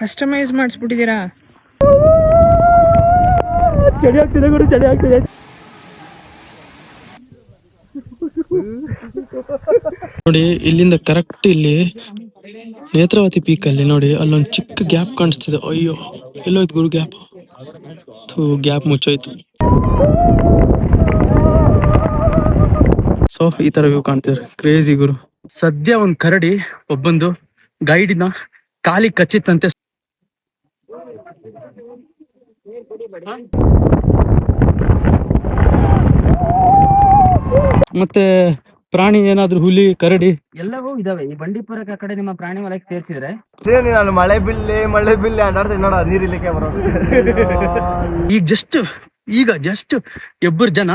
Customise ಮಾಡಿಸ್ಬಿಟ್ಟಿದ್ದೀರಾ? ಚಳಿ ಆಗ್ತಿದೆ ಗುರು, ಚಳಿ ಆಗ್ತಿದೆ. ನೋಡಿ ಇಲ್ಲಿಂದ ಕರೆಕ್ಟ್ ಇಲ್ಲಿ ನೇತ್ರಾವತಿ ಪೀಕ್ ಅಲ್ಲಿ ನೋಡಿ ಅಲ್ಲೊಂದು ಚಿಕ್ಕ ಗ್ಯಾಪ್ ಕಾಣಿಸ್ತಿದೆ. ಅಯ್ಯೋ ಎಲ್ಲೋಯ್ತು ಗುರು ಗ್ಯಾಪ್? ಗ್ಯಾಪ್ ಮುಚ್ಚೋಯ್ತು. ಸೊ ಈ ತರ ವ್ಯೂ ಕಾಣ್ತಿದ್ರೆ ಕ್ರೇಜಿ ಗುರು. ಸದ್ಯ ಒಂದ್ ಕರಡಿ ಒಬ್ಬಂದು ಗೈಡಿನ ಕಾಲಿ ಕಚ್ಚಿತ್ತಂತೆ. ಮತ್ತೆ ಪ್ರಾಣಿ ಏನಾದ್ರು ಹುಲಿ ಕರಡಿ ಎಲ್ಲವೂ ಇದಾವೆ ಈ ಬಂಡೀಪುರಕ್ಕೆ. ಆ ಕಡೆ ನಿಮ್ಮ ಪ್ರಾಣಿ ವಲಯಕ್ಕೆ ಸೇರಿಸಿದ್ರೆ ನಾನು ಮಳೆ ಬಿಲ್ಲೆ ಅಡ್ಡಾಡ್ತೀನಿ ನೋಡ, ನೀರಿಲಿಕ್ಕೆ ಬರೋದು. ಈಗ ಜಸ್ಟ್ ಇಬ್ಬರು ಜನ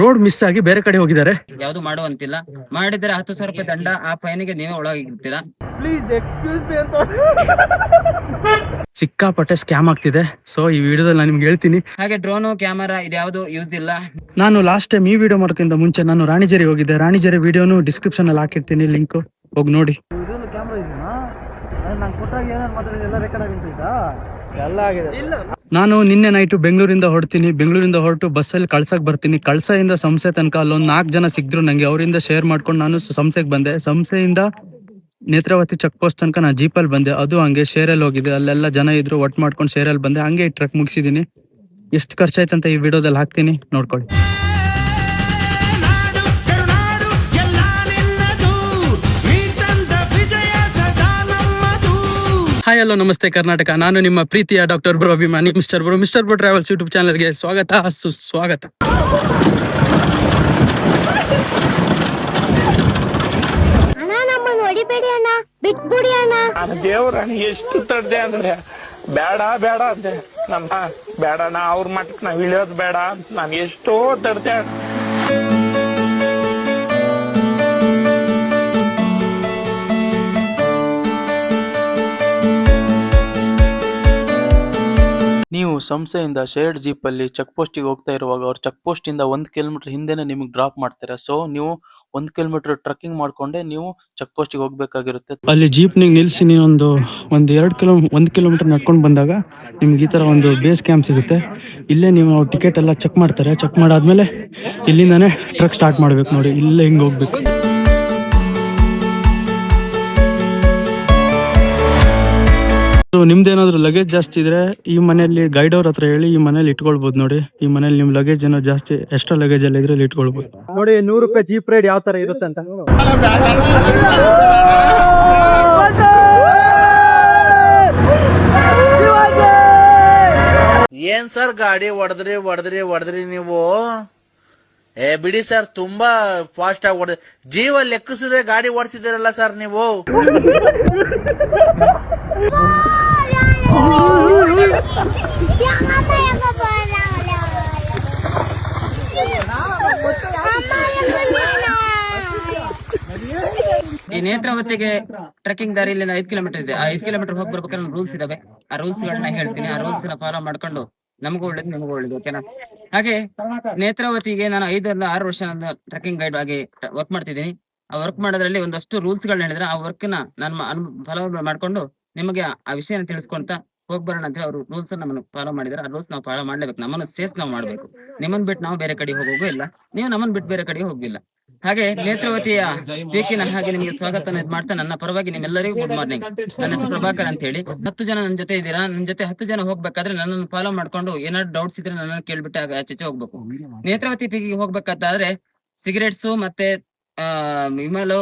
ರೋಡ್ ಮಿಸ್ ಆಗಿ ಬೇರೆ ಕಡೆ ಹೋಗಿದ್ದಾರೆ. ಯಾವ್ದು ಮಾಡುವಂತಿಲ್ಲ. ಮಾಡಿದ್ರೆ 10,000 ರೂಪಾಯಿ ದಂಡ. ಆ ಫೈನಿಗೆ ನೀವೇ ಒಳಗಿರ್ತೀರಾ. ಪ್ಲೀಸ್ ಎಕ್ಸ್ಕ್ಯೂಸ್ ಮೀ ಅಂತ. ಸಿಕ್ಕಾಪಟ್ಟೆ ಸ್ಕ್ಯಾಮ್ ಆಗ್ತಿದೆ. ಸೊ ಈ ವಿಡಿಯೋದಲ್ಲಿ ನಾನು ನಿಮ್ಗೆ ಹೇಳ್ತೀನಿ. ಹಾಗೆ ಡ್ರೋನು ಕ್ಯಾಮರಾ ಇದ್ಯಾವುದು ಯೂಸ್ ಇಲ್ಲ. ನಾನು ಲಾಸ್ಟ್ ಟೈಮ್ ಈ ವಿಡಿಯೋ ಮಾಡೋಕ್ಕಿಂತ ಮುಂಚೆ ನಾನು ರಾಣಿಜೇರಿ ಹೋಗಿದ್ದೆ. ರಾಣಿಜೇರಿ ವಿಡಿಯೋನು ಡಿಸ್ಕ್ರಿಪ್ಷನ್ ಅಲ್ಲಿ ಹಾಕಿರ್ತೀನಿ, ಲಿಂಕ್ ಹೋಗಿ ನೋಡಿ. ಕ್ಯಾಮ್ರಾ ಇದೆಯಾ? ನಾನು ಕೊಟ್ಟಾಗ ಏನಾದ್ರು ಮಾತಾಡಿದ್ರೆ ಎಲ್ಲ ರೆಕಾರ್ಡ್ ಆಗಿರ್ತೈತಾ? ಎಲ್ಲ ಆಗಿದೆ. ನಾನು ನಿನ್ನೆ ನೈಟು ಬೆಂಗಳೂರಿಂದ ಹೊರಡ್ತೀನಿ. ಬೆಂಗಳೂರಿಂದ ಹೊರಟು ಬಸ್ಸಲ್ಲಿ ಕಳ್ಸಕ್ಕೆ ಬರ್ತೀನಿ. ಕಳ್ಸೆಯಿಂದ ಸಂಸೆ ತನಕ ಅಲ್ಲೊಂದು 4 ಜನ ಸಿಕ್ಕಿದ್ರು ನಂಗೆ. ಅವರಿಂದ ಶೇರ್ ಮಾಡ್ಕೊಂಡು ನಾನು ಸಂಸೆಗೆ ಬಂದೆ. ಸಂಸೆಯಿಂದ ನೇತ್ರಾವತಿ ಚೆಕ್ ಪೋಸ್ಟ್ ತನಕ ನಾನು ಜೀಪಲ್ಲಿ ಬಂದೆ. ಅದು ಹಂಗೆ ಶೇರಲ್ಲಿ ಹೋಗಿದೆ. ಅಲ್ಲೆಲ್ಲ ಜನ ಇದ್ರು, ಒಟ್ಟು ಮಾಡ್ಕೊಂಡು ಶೇರಲ್ಲಿ ಬಂದೆ. ಹಂಗೆ ಈ ಟ್ರಕ್ ಮುಗಿಸಿದ್ದೀನಿ. ಎಷ್ಟು ಖರ್ಚಾಯ್ತಂತ ಈ ವಿಡಿಯೋದಲ್ಲಿ ಹಾಕ್ತೀನಿ, ನೋಡ್ಕೊಳ್ಳಿ. ಹಾಯ್ ಹಲೋ ನಮಸ್ತೆ ಕರ್ನಾಟಕ. ನಾನು ನಿಮ್ಮ ಪ್ರೀತಿಯ ಡಾಕ್ಟರ್ ಬ್ರೋ ಅಭಿಮಾನಿ ಮಿಸ್ಟರ್ ಬ್ರೋ ಟ್ರಾವೆಲ್ಸ್ ಯೂಟ್ಯೂಬ್ ಚಾನಲ್ಗೆ ಸ್ವಾಗತ ಸುಸ್ವಾಗತ. ದೇವ್ರಣ್ಣ ಎಷ್ಟು ತಡ್ದೆ ಅಂದ್ರೆ ಬೇಡ ಅಂದೆ. ನಮ್ಮ ಬೇಡಣ್ಣ, ಅವ್ರ ಮಟ್ಟಕ್ಕೆ ನಾವ್ ಇಳಿಯೋದು ಬೇಡ. ನಾನು ಎಷ್ಟೋ ತಡ್ದೆ. ನೀವು ಸಂಸೆಯಿಂದ ಶೇರ್ಡ್ ಜೀಪಲ್ಲಿ ಚೆಕ್ ಪೋಸ್ಟಿಗೆ ಹೋಗ್ತಾ ಇರುವಾಗ ಅವ್ರು ಚೆಕ್ ಪೋಸ್ಟ್ ಇಂದ 1 ಕಿಲೋಮೀಟರ್ ಹಿಂದೆನೆ ನಿಮಗೆ ಡ್ರಾಪ್ ಮಾಡ್ತಾರೆ. ಸೊ ನೀವು 1 ಕಿಲೋಮೀಟರ್ ಟ್ರಕ್ಕಿಂಗ್ ಮಾಡ್ಕೊಂಡೆ ನೀವು ಚೆಕ್ ಪೋಸ್ಟಿಗೆ ಹೋಗ್ಬೇಕಾಗಿರುತ್ತೆ. ಅಲ್ಲಿ ಜೀಪ್ ನಿಲ್ಸಿ ನೀವು ಒಂದು 1 ಕಿಲೋಮೀಟರ್ ನಡ್ಕೊಂಡು ಬಂದಾಗ ನಿಮ್ಗೆ ಈ ತರ ಒಂದು ಬೇಸ್ ಕ್ಯಾಂಪ್ ಸಿಗುತ್ತೆ. ಇಲ್ಲೇ ನೀವು ಟಿಕೆಟ್ ಎಲ್ಲ ಚೆಕ್ ಮಾಡ್ತಾರೆ. ಚೆಕ್ ಮಾಡಾದ್ಮೇಲೆ ಇಲ್ಲಿಂದಾನೆ ಟ್ರಕ್ ಸ್ಟಾರ್ಟ್ ಮಾಡ್ಬೇಕು. ನೋಡಿ ಇಲ್ಲೇ ಹಿಂಗ್ ಹೋಗ್ಬೇಕು. ನಿಮ್ದೇನಾದ್ರು ಲಗೇಜ್ ಜಾಸ್ತಿ ಇದ್ರೆ ಈ ಮನೆಯಲ್ಲಿ ಗೈಡ್ ಅವ್ರ ಹತ್ರ ಹೇಳಿ ಈ ಮನೇಲಿ ಇಟ್ಕೊಳ್ಬಹುದು. ನೋಡಿ ಈ ಮನೇಲಿ ನಿಮ್ ಲಗೇಜ್ ಏನೋ ಜಾಸ್ತಿ ಎಕ್ಸ್ಟ್ರಾ ಲಗೇಜ್ ಎಲ್ಲ ಇದ್ರೆ ಇಟ್ಕೊಳ್ಬಹುದು. ನೋಡಿ 100 ರೂಪಾಯಿ ಜೀಪ್ ರೈಡ್ ಯಾವ ತರ ಇರುತ್ತೆ ಅಂತ. ಏನ್ ಸರ್ ಗಾಡಿ ಹೊಡೆದ್ರಿ ನೀವು? ಬಿಡಿ ಸರ್, ತುಂಬಾ ಫಾಸ್ಟ್ ಆಗಿ ಹೊಡೆದ್ರಿ. ಜೀವ ಲೆಕ್ಕಿಸದೆ ಗಾಡಿ ಓಡಿಸಿದಿರಲ್ಲ ಸರ್ ನೀವು. ಈ ನೇತ್ರಾವತಿಗೆ ಟ್ರೆಕ್ಕಿಂಗ್ ದಾರಿಯಲ್ಲಿ 5 ಕಿಲೋಮೀಟರ್ ಇದೆ. ಆ 5 ಕಿಲೋಮೀಟರ್ ಹೋಗಿ ಬರ್ಬೇಕಾದ್ರೆ ರೂಲ್ಸ್ ಇದಾವೆ. ಆ ರೂಲ್ಸ್ ಗಳನ್ನ ಹೇಳ್ತೀನಿ. ಆ ರೂಲ್ಸ್ ನ ಫಾಲೋ ಮಾಡ್ಕೊಂಡು ನಮಗೂ ಒಳ್ಳೇದು, ನಿಮಗೂ ಒಳ್ಳೇದು, ಓಕೆನಾ? ಹಾಗೆ ನೇತ್ರಾವತಿಗೆ ನಾನು 5-6 ವರ್ಷ ಟ್ರೆಕ್ಕಿಂಗ್ ಗೈಡ್ ಆಗಿ ವರ್ಕ್ ಮಾಡ್ತಿದ್ದೀನಿ. ಆ ವರ್ಕ್ ಮಾಡೋದ್ರಲ್ಲಿ ಒಂದಷ್ಟು ರೂಲ್ಸ್ ಗಳನ್ನ ಹೇಳಿದ್ರೆ ಆ ವರ್ಕ್ ನ ನಾನು ಫಾಲೋ ಮಾಡ್ಕೊಂಡು ನಿಮಗೆ ಆ ವಿಷಯನ ತಿಳಿಸ್ಕೊಂತ ಹೋಗ್ ಬರೋಣ ಅಂತ ಅವ್ರು ರೂಲ್ಸ್ ನಮ್ಮನ್ನು ಫಾಲೋ ಮಾಡಿದ್ರೆ ಆ ರೂಲ್ಸ್ ನಾವು ಫಾಲೋ ಮಾಡ್ಲೇಬೇಕು. ನಮ್ಮನ್ನು ಸೇಫ್ ನಾವು ಮಾಡ್ಬೇಕು. ನಿಮ್ಮನ್ ಬಿಟ್ಟು ನಾವು ಬೇರೆ ಕಡೆ ಹೋಗೋಗೂ ಇಲ್ಲ, ನೀವು ನಮ್ಮನ್ ಬಿಟ್ಟು ಬೇರೆ ಕಡೆ ಹೋಗಿಲ್ಲ. ಹಾಗೆ ನೇತ್ರಾವತಿಯ ಪೀಕಿನ ಹಾಗೆ ನಿಮಗೆ ಸ್ವಾಗತ ಮಾಡ್ತಾ ನನ್ನ ಪರವಾಗಿ ನಿಮ್ಮೆಲ್ಲರಿಗೂ ಗುಡ್ ಮಾರ್ನಿಂಗ್. ನನ್ನ ಹೆಸರು ಪ್ರಭಾಕರ್ ಅಂತ ಹೇಳಿ. 10 ಜನ ನನ್ನ ಜೊತೆ ಇದ್ದೀರಾ. ನನ್ನ ಜೊತೆ 10 ಜನ ಹೋಗ್ಬೇಕಾದ್ರೆ ನನ್ನನ್ನು ಫಾಲೋ ಮಾಡ್ಕೊಂಡು ಏನಾದ್ರು ಡೌಟ್ಸ್ ಇದ್ರೆ ನನ್ನನ್ನು ಕೇಳ್ಬಿಟ್ಟು ಆಚೆ ಹೋಗ್ಬೇಕು. ನೇತ್ರಾವತಿ ಪೀಕಿಗೆ ಹೋಗ್ಬೇಕಾದ್ರೆ ಸಿಗರೇಟ್ಸ್ ಮತ್ತೆ ವಿಮಲು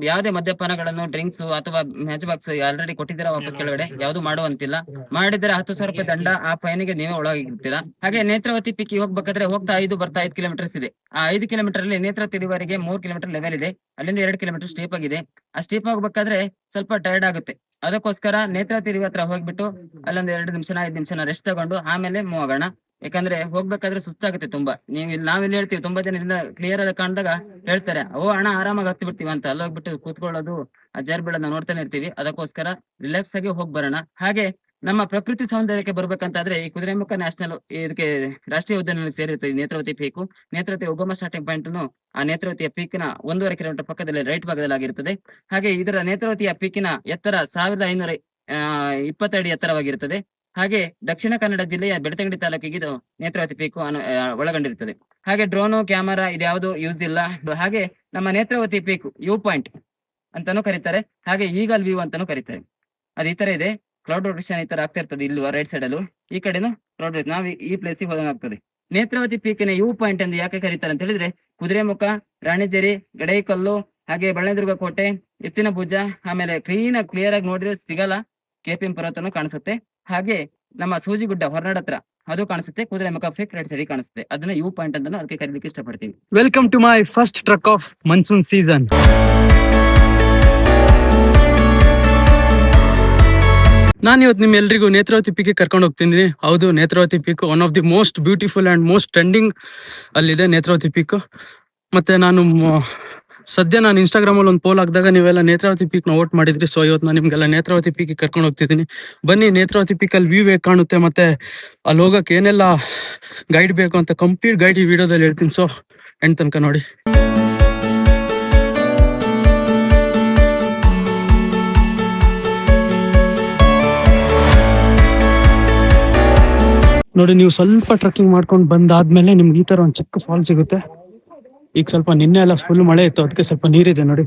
ಯಾವುದೇ ಮದ್ಯಪಾನಗಳನ್ನು, ಡ್ರಿಂಕ್ಸ್ ಅಥವಾ ಮ್ಯಾಚ್ ಬಾಕ್ಸ್ ಆಲ್ರೆಡಿ ಕೊಟ್ಟಿದ್ದೀರಾ ವಾಪಸ್ ಕೆಳಗಡೆ, ಯಾವ್ದು ಮಾಡುವಂತಿಲ್ಲ. ಮಾಡಿದ್ರೆ 10,000 ರೂಪಾಯಿ ದಂಡ. ಆ ಫೈನಿಗೆ ನೀವೇ ಒಳಗಿರ್ತೀರಾ. ಹಾಗೆ ನೇತ್ರಾವತಿ ಪೀಕಿಗೆ ಹೋಗ್ಬೇಕಾದ್ರೆ ಹೋಗ್ತಾ 5 ಕಿಲೋಮೀಟರ್ಸ್ ಇದೆ. ಆ 5 ಕಿಲೋಮೀಟರ್ ಅಲ್ಲಿ ನೇತ್ರಾವತಿ ರಿವರ್ಗೆ 3 ಕಿಲೋಮೀಟರ್ ಲೆವೆಲ್ ಇದೆ. ಅಲ್ಲಿಂದ 2 ಕಿಲೋಮೀಟರ್ ಸ್ಟೇಪ್ ಆಗಿದೆ. ಆ ಸ್ಟೇಪ್ ಹೋಗ್ಬೇಕಾದ್ರೆ ಸ್ವಲ್ಪ ಟೈರ್ಡ್ ಆಗುತ್ತೆ. ಅದಕ್ಕೋಸ್ಕರ ನೇತ್ರಾವತಿ ರಿವರ್ ಹತ್ರ ಹೋಗ್ಬಿಟ್ಟು ಅಲ್ಲೊಂದು 2 ನಿಮಿಷ 5 ನಿಮಿಷ ರೆಸ್ಟ್ ತಗೊಂಡು ಆಮೇಲೆ ಮೂವ್ ಆಗೋಣ. ಯಾಕಂದ್ರೆ ಹೋಗ್ಬೇಕಾದ್ರೆ ಸುಸ್ತಾಗುತ್ತೆ ತುಂಬಾ. ನಾವಿಲ್ಲಿ ಹೇಳ್ತೀವಿ, ತುಂಬಾ ಜನ ಕ್ಲಿಯರ್ ಆಗಿ ಕಾಣ್ದಾಗ ಹೇಳ್ತಾರೆ, ಓ ಅಣ್ಣ ಆರಾಮಾಗಿ ಹತ್ತಿ ಬಿಡ್ತೀವಿ ಅಂತ. ಅಲ್ಲಿ ಹೋಗ್ಬಿಟ್ಟು ಕೂತ್ಕೊಳ್ಳೋದು, ಆ ಜಾರ್ ಬೀಳೋದನ್ನ ನೋಡ್ತಾನೆ ಇರ್ತೀವಿ. ಅದಕ್ಕೋಸ್ಕರ ರಿಲ್ಯಾಕ್ಸ್ ಆಗಿ ಹೋಗಿ ಬರೋಣ. ಹಾಗೆ ನಮ್ಮ ಪ್ರಕೃತಿ ಸೌಂದರ್ಯಕ್ಕೆ ಬರ್ಬೇಕಂತಾದ್ರೆ ಈ ಕುದುರೆಮುಖ ನ್ಯಾಷನಲ್ ಇದಕ್ಕೆ ರಾಷ್ಟ್ರೀಯ ಉದ್ಯಾನವನಕ್ಕೆ ಸೇರಿರುತ್ತೆ ನೇತ್ರಾವತಿ ಪೀಕು. ನೇತ್ರಾವತಿ ಉಗಮ ಸ್ಟಾರ್ಟಿಂಗ್ ಪಾಯಿಂಟ್ ಆ ನೇತ್ರಾವತಿಯ ಪೀಕಿನ 1.5 ಕಿಲೋಮೀಟರ್ ಪಕ್ಕದಲ್ಲಿ ರೈಟ್ ಭಾಗದಲ್ಲಿ ಆಗಿರುತ್ತದೆ. ಹಾಗೆ ಇದರ ನೇತ್ರಾವತಿಯ ಪೀಕಿನ ಎತ್ತರ 1500 20 ಅಡಿ ಎತ್ತರವಾಗಿರುತ್ತದೆ. ಹಾಗೆ ದಕ್ಷಿಣ ಕನ್ನಡ ಜಿಲ್ಲೆಯ ಬೆಳ್ತಂಗಡಿ ತಾಲೂಕಿಗೆ ಇದು ನೇತ್ರಾವತಿ ಪೀಕು ಒಳಗೊಂಡಿರುತ್ತದೆ. ಹಾಗೆ ಡ್ರೋನು, ಕ್ಯಾಮರಾ ಇದ್ಯಾವುದು ಯೂಸ್ ಇಲ್ಲ. ಹಾಗೆ ನಮ್ಮ ನೇತ್ರಾವತಿ ಪೀಕು ವ್ಯೂ ಪಾಯಿಂಟ್ ಅಂತಾನೂ ಕರೀತಾರೆ, ಹಾಗೆ ಈಗಲ್ ವ್ಯೂ ಅಂತಾನೂ ಕರೀತಾರೆ. ಅದು ಈ ತರ ಇದೆ, ಕ್ಲೌಡ್ ರೊಟೇಷನ್ ಈ ತರ ಆಗ್ತಾ ಇರ್ತದೆ. ಇಲ್ಲಿ ರೈಟ್ ಸೈಡ್ ಅಲ್ಲೂ ಈ ಕಡೆನು ಕ್ಲೌಡ್ ರೊಟೇಷನ್, ನಾವು ಈ ಪ್ಲೇಸಿಗೆ ಹೋದಂಗಾಗ್ತದೆ. ನೇತ್ರಾವತಿ ಪೀಕಿನ ವ್ಯೂ ಪಾಯಿಂಟ್ ಎಂದು ಯಾಕೆ ಕರೀತಾರೆ ಅಂತ ಹೇಳಿದ್ರೆ, ಕುದುರೆಮುಖ, ರಾಣಿಜೇರಿ, ಗಡೈಕಲ್ಲು, ಹಾಗೆ ಬಳ್ಳದುರ್ಗ ಕೋಟೆ, ಎತ್ತಿನ ಭುಜ, ಆಮೇಲೆ ಕ್ಲಿಯರ್ ಆಗಿ ನೋಡಿದ್ರೆ ಸಿಗಲ್ಲ, KPM ಪರ್ವತನೂ ಕಾಣಿಸುತ್ತೆ. ಹಾಗೆ ನಮ್ಮ ಸೂಜಿಗುಡ್ಡ ಹೊರನಾಡ್ ಹತ್ರ ಅದು ಕಾಣಿಸುತ್ತೆ. ಕುದುರೆಮುಖ ಪೀಕ್ ರೈಟ್ ಸೈಡ್ ಕಾಣಿಸುತ್ತೆ. ಅದನ್ನ ವ್ಯೂ ಪಾಯಿಂಟ್ ಅಂತ ಅದಕ್ಕೆ ಕರೀಲಿಕ್ಕೆ ಇಷ್ಟಪಡ್ತೀವಿ. Welcome to my first trek of monsoon season. ನಾನು ಇವತ್ತು ನಿಮ್ಮೆಲ್ಲರಿಗೂ ನೇತ್ರಾವತಿ ಪೀಕಿಗೆ ಕರ್ಕೊಂಡು ಹೋಗ್ತಿದ್ದೀನಿ. ಹೌದು, Netravati peak one of the most beautiful and most trending ಅಲ್ಲಿದೆ ನೇತ್ರಾವತಿ ಪೀಕ್. ಮತ್ತೆ ನಾನು ಸದ್ಯ ನಾನು ಇನ್ಸ್ಟಾಗ್ರಾಮಲ್ಲಿ ಒಂದು ಪೋಲ್ ಹಾಕಿದಾಗ ನೀವೆಲ್ಲ ನೇತ್ರಾವತಿ ಪೀಕ್ನ ವೋಟ್ ಮಾಡಿದ್ರಿ. ಸೊ ಇವತ್ತು ನಾನು ನಿಮಗೆಲ್ಲ ನೇತ್ರಾವತಿ ಪೀಕಿಗೆ ಕರ್ಕೊಂಡು ಹೋಗ್ತಿದ್ದೀನಿ. ಬನ್ನಿ, ನೇತ್ರಾವತಿ ಪೀಕಲ್ಲಿ ವ್ಯೂ ಹೇಗೆ ಕಾಣುತ್ತೆ ಮತ್ತೆ ಅಲ್ಲಿ ಹೋಗಕ್ಕೆ ಏನೆಲ್ಲ ಗೈಡ್ ಬೇಕು ಅಂತ ಕಂಪ್ಲೀಟ್ ಗೈಡ್ ಈ ವಿಡಿಯೋದಲ್ಲಿ ಹೇಳ್ತೀನಿ. ಸೊ ಎಂಡ್ ತನಕ ನೋಡಿ. ನೋಡಿ, ನೀವು ಸ್ವಲ್ಪ ಟ್ರೆಕ್ಕಿಂಗ್ ಮಾಡ್ಕೊಂಡು ಬಂದಾದ್ಮೇಲೆ ನಿಮ್ಗೆ ಈ ತರ ಒಂದು ಚಿಕ್ಕ ಫಾಲ್ ಸಿಗುತ್ತೆ. ಈಗ ಸ್ವಲ್ಪ ನಿನ್ನೆ ಎಲ್ಲ ಫುಲ್ ಮಳೆ ಇತ್ತು, ಅದಕ್ಕೆ ಸ್ವಲ್ಪ ನೀರಿದೆ ನೋಡಿ.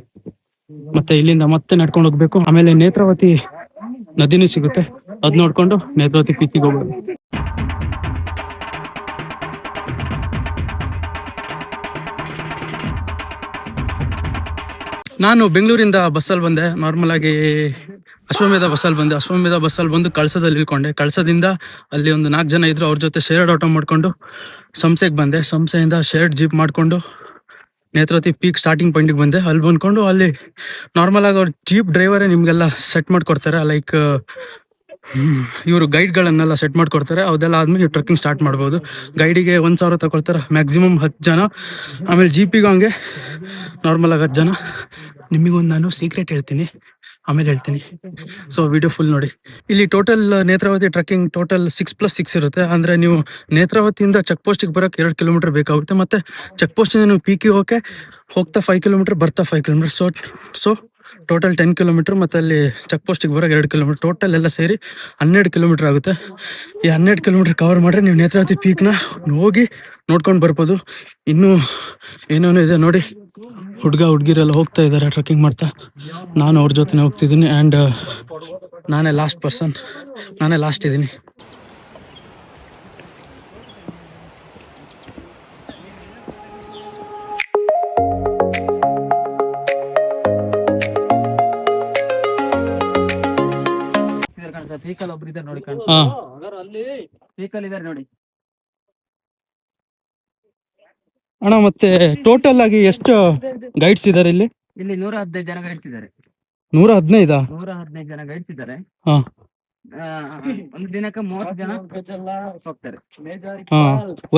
ಮತ್ತೆ ಇಲ್ಲಿಂದ ಮತ್ತೆ ನಡ್ಕೊಂಡು ಹೋಗ್ಬೇಕು. ಆಮೇಲೆ ನೇತ್ರಾವತಿ ನದಿನೂ ಸಿಗುತ್ತೆ, ಅದ್ ನೋಡ್ಕೊಂಡು ನೇತ್ರಾವತಿ ಪೀಕಿಗೆ ಹೋಗ್ಬೋದು. ನಾನು ಬೆಂಗಳೂರಿಂದ ಬಸ್ಸಲ್ಲಿ ಬಂದೆ. ನಾರ್ಮಲ್ ಆಗಿ ಅಶ್ವಮೇಧ ಬಸ್ಸಲ್ಲಿ ಬಂದು ಕಳಸದಲ್ಲಿ ಇಳ್ಕೊಂಡೆ. ಕಳಸದಿಂದ ಅಲ್ಲಿ ಒಂದು 4 ಜನ ಇದ್ರು, ಅವ್ರ ಜೊತೆ ಶೇರ್ಡ್ ಆಟೋ ಮಾಡ್ಕೊಂಡು ಸಂಸೆಗೆ ಬಂದೆ. ಸಂಸೆಯಿಂದ ಶೇರ್ಡ್ ಜೀಪ್ ಮಾಡ್ಕೊಂಡು ನೇತ್ರಾವತಿ ಪೀಕ್ ಸ್ಟಾರ್ಟಿಂಗ್ ಪಾಯಿಂಟಿಗೆ ಬಂದೆ. ಅಲ್ಲಿ ಬಂದ್ಕೊಂಡು ಅಲ್ಲಿ ನಾರ್ಮಲ್ ಆಗಿ ಅವ್ರ ಜೀಪ್ ಡ್ರೈವರೇ ನಿಮ್ಗೆಲ್ಲ ಸೆಟ್ ಮಾಡ್ಕೊಡ್ತಾರೆ. ಲೈಕ್ ಇವರು ಗೈಡ್ಗಳನ್ನೆಲ್ಲ ಸೆಟ್ ಮಾಡ್ಕೊಡ್ತಾರೆ. ಅದೆಲ್ಲ ಆದ್ಮೇಲೆ ನೀವು ಟ್ರೆಕ್ಕಿಂಗ್ ಸ್ಟಾರ್ಟ್ ಮಾಡ್ಬೋದು. ಗೈಡಿಗೆ 1,000 ತಗೊಳ್ತಾರೆ, ಮ್ಯಾಕ್ಸಿಮಮ್ 10 ಜನ. ಆಮೇಲೆ ಜೀಪಿಗೆ ಹಂಗೆ ನಾರ್ಮಲ್ ಆಗಿ 10 ಜನ. ನಿಮಗೊಂದು ನಾನು ಸೀಕ್ರೆಟ್ ಹೇಳ್ತೀನಿ, ಆಮೇಲೆ ಹೇಳ್ತೀನಿ. ಸೊ ವಿಡಿಯೋ ಫುಲ್ ನೋಡಿ. ಇಲ್ಲಿ ಟೋಟಲ್ ನೇತ್ರಾವತಿ ಟ್ರೆಕ್ಕಿಂಗ್ ಟೋಟಲ್ 6+6 ಇರುತ್ತೆ. ಅಂದ್ರೆ ನೀವು ನೇತ್ರಾವತಿಯಿಂದ ಚೆಕ್ ಪೋಸ್ಟಿಗೆ ಬರೋಕೆ 2 ಕಿಲೋಮೀಟರ್ ಬೇಕಾಗುತ್ತೆ. ಮತ್ತೆ ಚೆಕ್ ಪೋಸ್ಟಿಂದ ನೀವು ಪೀಕಿಗೆ ಹೋಗ್ತಾ 5 ಕಿಲೋಮೀಟರ್, ಬರ್ತಾ 5 ಕಿಲೋಮೀಟರ್. So total 10 kilometre. ಮತ್ತೆ ಅಲ್ಲಿ ಚೆಕ್ ಪೋಸ್ಟಿಗೆ ಬರೋಕೆ 2 ಕಿಲೋಮೀಟರ್. ಟೋಟಲ್ ಎಲ್ಲ ಸೇರಿ 12 ಕಿಲೋಮೀಟರ್ ಆಗುತ್ತೆ. ಈ 12 ಕಿಲೋಮೀಟರ್ ಕವರ್ ಮಾಡ್ರೆ ನೀವು ನೇತ್ರಾವತಿ ಪೀಕ್ನ ಹೋಗಿ ನೋಡ್ಕೊಂಡು ಬರ್ಬೋದು. ಇನ್ನೂ ಏನೇನೋ ಇದೆ ನೋಡಿ. ಹುಡುಗಿರೆಲ್ಲ ಹೋಗ್ತಾ ಇದ್ದಾರೆ ಟ್ರೆಕ್ಕಿಂಗ್ ಮಾಡ್ತಾ. ನಾನು ಅವ್ರ ಜೊತೆ ಹೋಗ್ತಿದ್ದೀನಿ. ಆ್ಯಂಡ್ ನಾನೇ ಲಾಸ್ಟ್ ಇದ್ದೀನಿ. ಪೀಕಲ್ ಒಬ್ರು ಇದ್ದಾರೆ ನೋಡಿ, ಪೀಕಲ್ ಇದ್ದಾರೆ ನೋಡಿ. ಅಣ್ಣ, ಮತ್ತೆ ಟೋಟಲ್ ಆಗಿ ಎಷ್ಟು ಗೈಡ್ಸ್ ಇದಾರೆ ಇಲ್ಲಿ? ಇಲ್ಲಿ 115 ಜನ ಗೈಡ್ಸ್ ಇದ್ದಾರೆ. 115? 115 ಜನ ಗೈಡ್ಸ್ ಇದ್ದಾರೆ. ಹಾ. ಒಂದು ದಿನಕ್ಕೆ 30 ಜನ ಹೋಗ್ತಾರೆ. ಹಾ,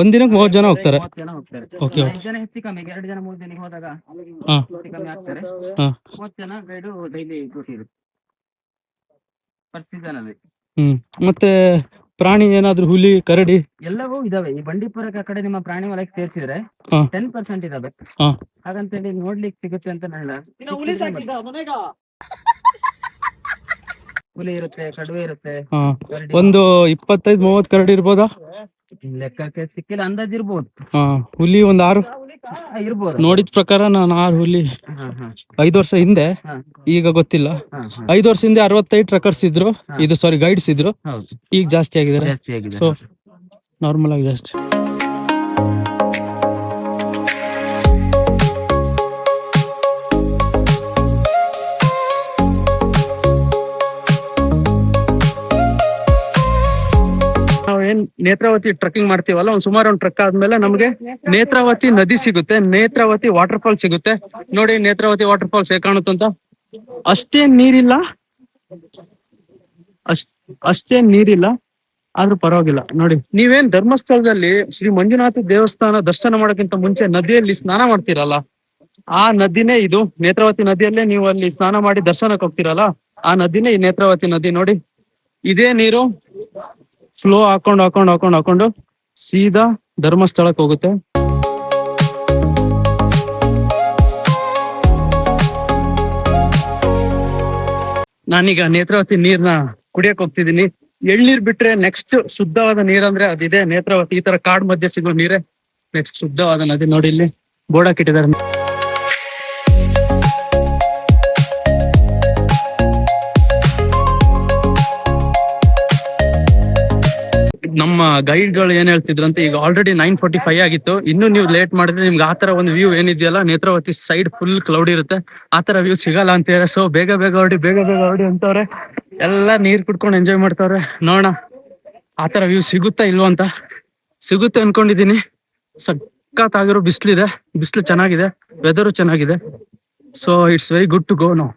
ಒಂದ್ ದಿನಕ್ಕೆ 30 ಜನ ಹೋಗ್ತಾರೆ. 30 ಜನ ಹೋಗ್ತಾರೆ. ಓಕೆ. 5 ಜನ ಹೆಚ್ಚು ಕಮ್ಮಿ, 2 ಜನ 3 ದಿನಕ್ಕೆ ಹೋದಾಗ ಹಾ. ಹೆಚ್ಚು ಕಮ್ಮಿ ಆಗ್ತಾರೆ. ಹಾ. 30 ಜನ ಗೈಡು ಡೈಲಿ ಡ್ಯೂಟಿ ಇರುತ್ತೆ ಪರ್ ಸೀಸನ್ ಅಲ್ಲಿ. ಮತ್ತೆ ಪ್ರಾಣಿ ಏನಾದ್ರು ಹುಲಿ, ಕರಡಿ ಎಲ್ಲವೂ ಇದಾವೆ. ಈ ಬಂಡೀಪುರಕ್ಕೆ ಆ ಕಡೆ ನಿಮ್ಮ ಪ್ರಾಣಿ ವಲಯಕ್ಕೆ ಸೇರಿಸಿದ್ರೆ ಹಾ. 10% ಇದಾವೆ. ಹಾ. ಹಾಗಂತೇಳಿ ನೋಡ್ಲಿಕ್ಕೆ ಸಿಗುತ್ತೆ ಅಂತ ಹೇಳ. ಹುಲಿ ಇರುತ್ತೆ, ಕಡುವೆ ಇರುತ್ತೆ, ಹಾ. ಕರಡಿ ಒಂದು 25-30 ಕರಡಿ ಇರ್ಬೋದಾ? ಲೆಕ್ಕಕ್ಕೆ ಸಿಕ್ಕಿಲ್ಲ, ಅಂದಾಜ್ ಇರ್ಬೋದು. ಹಾ. ಹುಲಿ ಒಂದು 6 ಇರ್ಬೋದು. ನೋಡಿದ ಪ್ರಕಾರ ನಾನು 6 ಹುಲಿ 5 ವರ್ಷ ಹಿಂದೆ, ಈಗ ಗೊತ್ತಿಲ್ಲ. 5 ವರ್ಷ ಹಿಂದೆ 65 ಟ್ರಕ್ಕರ್ಸ್ ಇದ್ರು, ಇದು ಸಾರಿ ಗೈಡ್ಸ್ ಇದ್ರು. ಈಗ ಜಾಸ್ತಿ ಆಗಿದ್ದಾರೆ. ಸೊ ನಾರ್ಮಲ್ ಆಗಿ ಜಾಸ್ತಿ. ನಾವೇನ್ ನೇತ್ರಾವತಿ ಟ್ರೆಕ್ಕಿಂಗ್ ಮಾಡ್ತೀವಲ್ಲ, ಸುಮಾರು ಒಂದು ಟ್ರೆಕ್ ಆದ್ಮೇಲೆ ನಮಗೆ ನೇತ್ರಾವತಿ ನದಿ ಸಿಗುತ್ತೆ, ನೇತ್ರಾವತಿ ವಾಟರ್ ಫಾಲ್ ಸಿಗುತ್ತೆ. ನೋಡಿ ನೇತ್ರಾವತಿ ವಾಟರ್ ಫಾಲ್ಸ್ ಹೇಗೆ ಕಾಣುತ್ತಂತ. ಅಷ್ಟೇನ್ ನೀರಿಲ್ಲ, ಆದ್ರೂ ಪರವಾಗಿಲ್ಲ. ನೋಡಿ, ನೀವೇನ್ ಧರ್ಮಸ್ಥಳದಲ್ಲಿ ಶ್ರೀ ಮಂಜುನಾಥ ದೇವಸ್ಥಾನ ದರ್ಶನ ಮಾಡೋಕ್ಕಿಂತ ಮುಂಚೆ ನದಿಯಲ್ಲಿ ಸ್ನಾನ ಮಾಡ್ತೀರಲ್ಲ, ಆ ನದಿನೇ ಇದು. ನೇತ್ರಾವತಿ ನದಿಯಲ್ಲೇ ನೀವು ಅಲ್ಲಿ ಸ್ನಾನ ಮಾಡಿ ದರ್ಶನಕ್ಕೆ ಹೋಗ್ತಿರಲ್ಲ, ಆ ನದಿನೇ ಈ ನೇತ್ರಾವತಿ ನದಿ. ನೋಡಿ, ಇದೇ ನೀರು ಫ್ಲೋ ಹಾಕೊಂಡು ಸೀದಾ ಧರ್ಮಸ್ಥಳಕ್ಕೆ ಹೋಗುತ್ತೆ. ನಾನೀಗ ನೇತ್ರಾವತಿ ನೀರ್ನ ಕುಡಿಯಕ್ ಹೋಗ್ತಿದ್ದೀನಿ. ಎಳ್ನೀರ್ ಬಿಟ್ರೆ ನೆಕ್ಸ್ಟ್ ಶುದ್ಧವಾದ ನೀರಂದ್ರೆ ಅದಿದೆ ನೇತ್ರಾವತಿ. ಈ ತರ ಕಾಡ್ ಮಧ್ಯೆ ಸಿಗೋ ನೀರೇ ನೆಕ್ಸ್ಟ್ ಶುದ್ಧವಾದ ನದಿ. ನೋಡಿ ಇಲ್ಲಿ ಬೋರ್ಡ್ ಹಾಕಿಟ್ಟಿದ್ದಾರೆ. ನಮ್ಮ ಗೈಡ್ಗಳು ಏನ್ ಹೇಳ್ತಿದ್ರು ಅಂತ, ಈಗ ಆಲ್ರೆಡಿ 9:45 ಆಗಿತ್ತು. ಇನ್ನು ನೀವು ಲೇಟ್ ಮಾಡಿದ್ರೆ ನಿಮ್ಗೆ ಆತರ ಒಂದು ವ್ಯೂ ಏನಿದೆಯಲ್ಲ, ನೇತ್ರಾವತಿ ಸೈಡ್ ಫುಲ್ ಕ್ಲೌಡ್ ಇರುತ್ತೆ, ಆತರ ವ್ಯೂ ಸಿಗಲ್ಲ ಅಂತ ಹೇಳಿ. ಸೊ ಬೇಗ ಬೇಗ ಹೊರಡಿ ಅಂತವ್ರೆ. ಎಲ್ಲ ನೀರ್ ಕುಡ್ಕೊಂಡು ಎಂಜಾಯ್ ಮಾಡ್ತಾವ್ರೆ. ನೋಡೋಣ ಆತರ ವ್ಯೂ ಸಿಗುತ್ತಾ ಇಲ್ವೋ ಅಂತ. ಸಿಗುತ್ತೆ ಅನ್ಕೊಂಡಿದೀನಿ. ಸಖತ್ತಾಗಿರೋ ಬಿಸಿಲಿದೆ, ಬಿಸಿಲು ಚೆನ್ನಾಗಿದೆ, ವೆದರು ಚೆನ್ನಾಗಿದೆ. So it's very good to go now.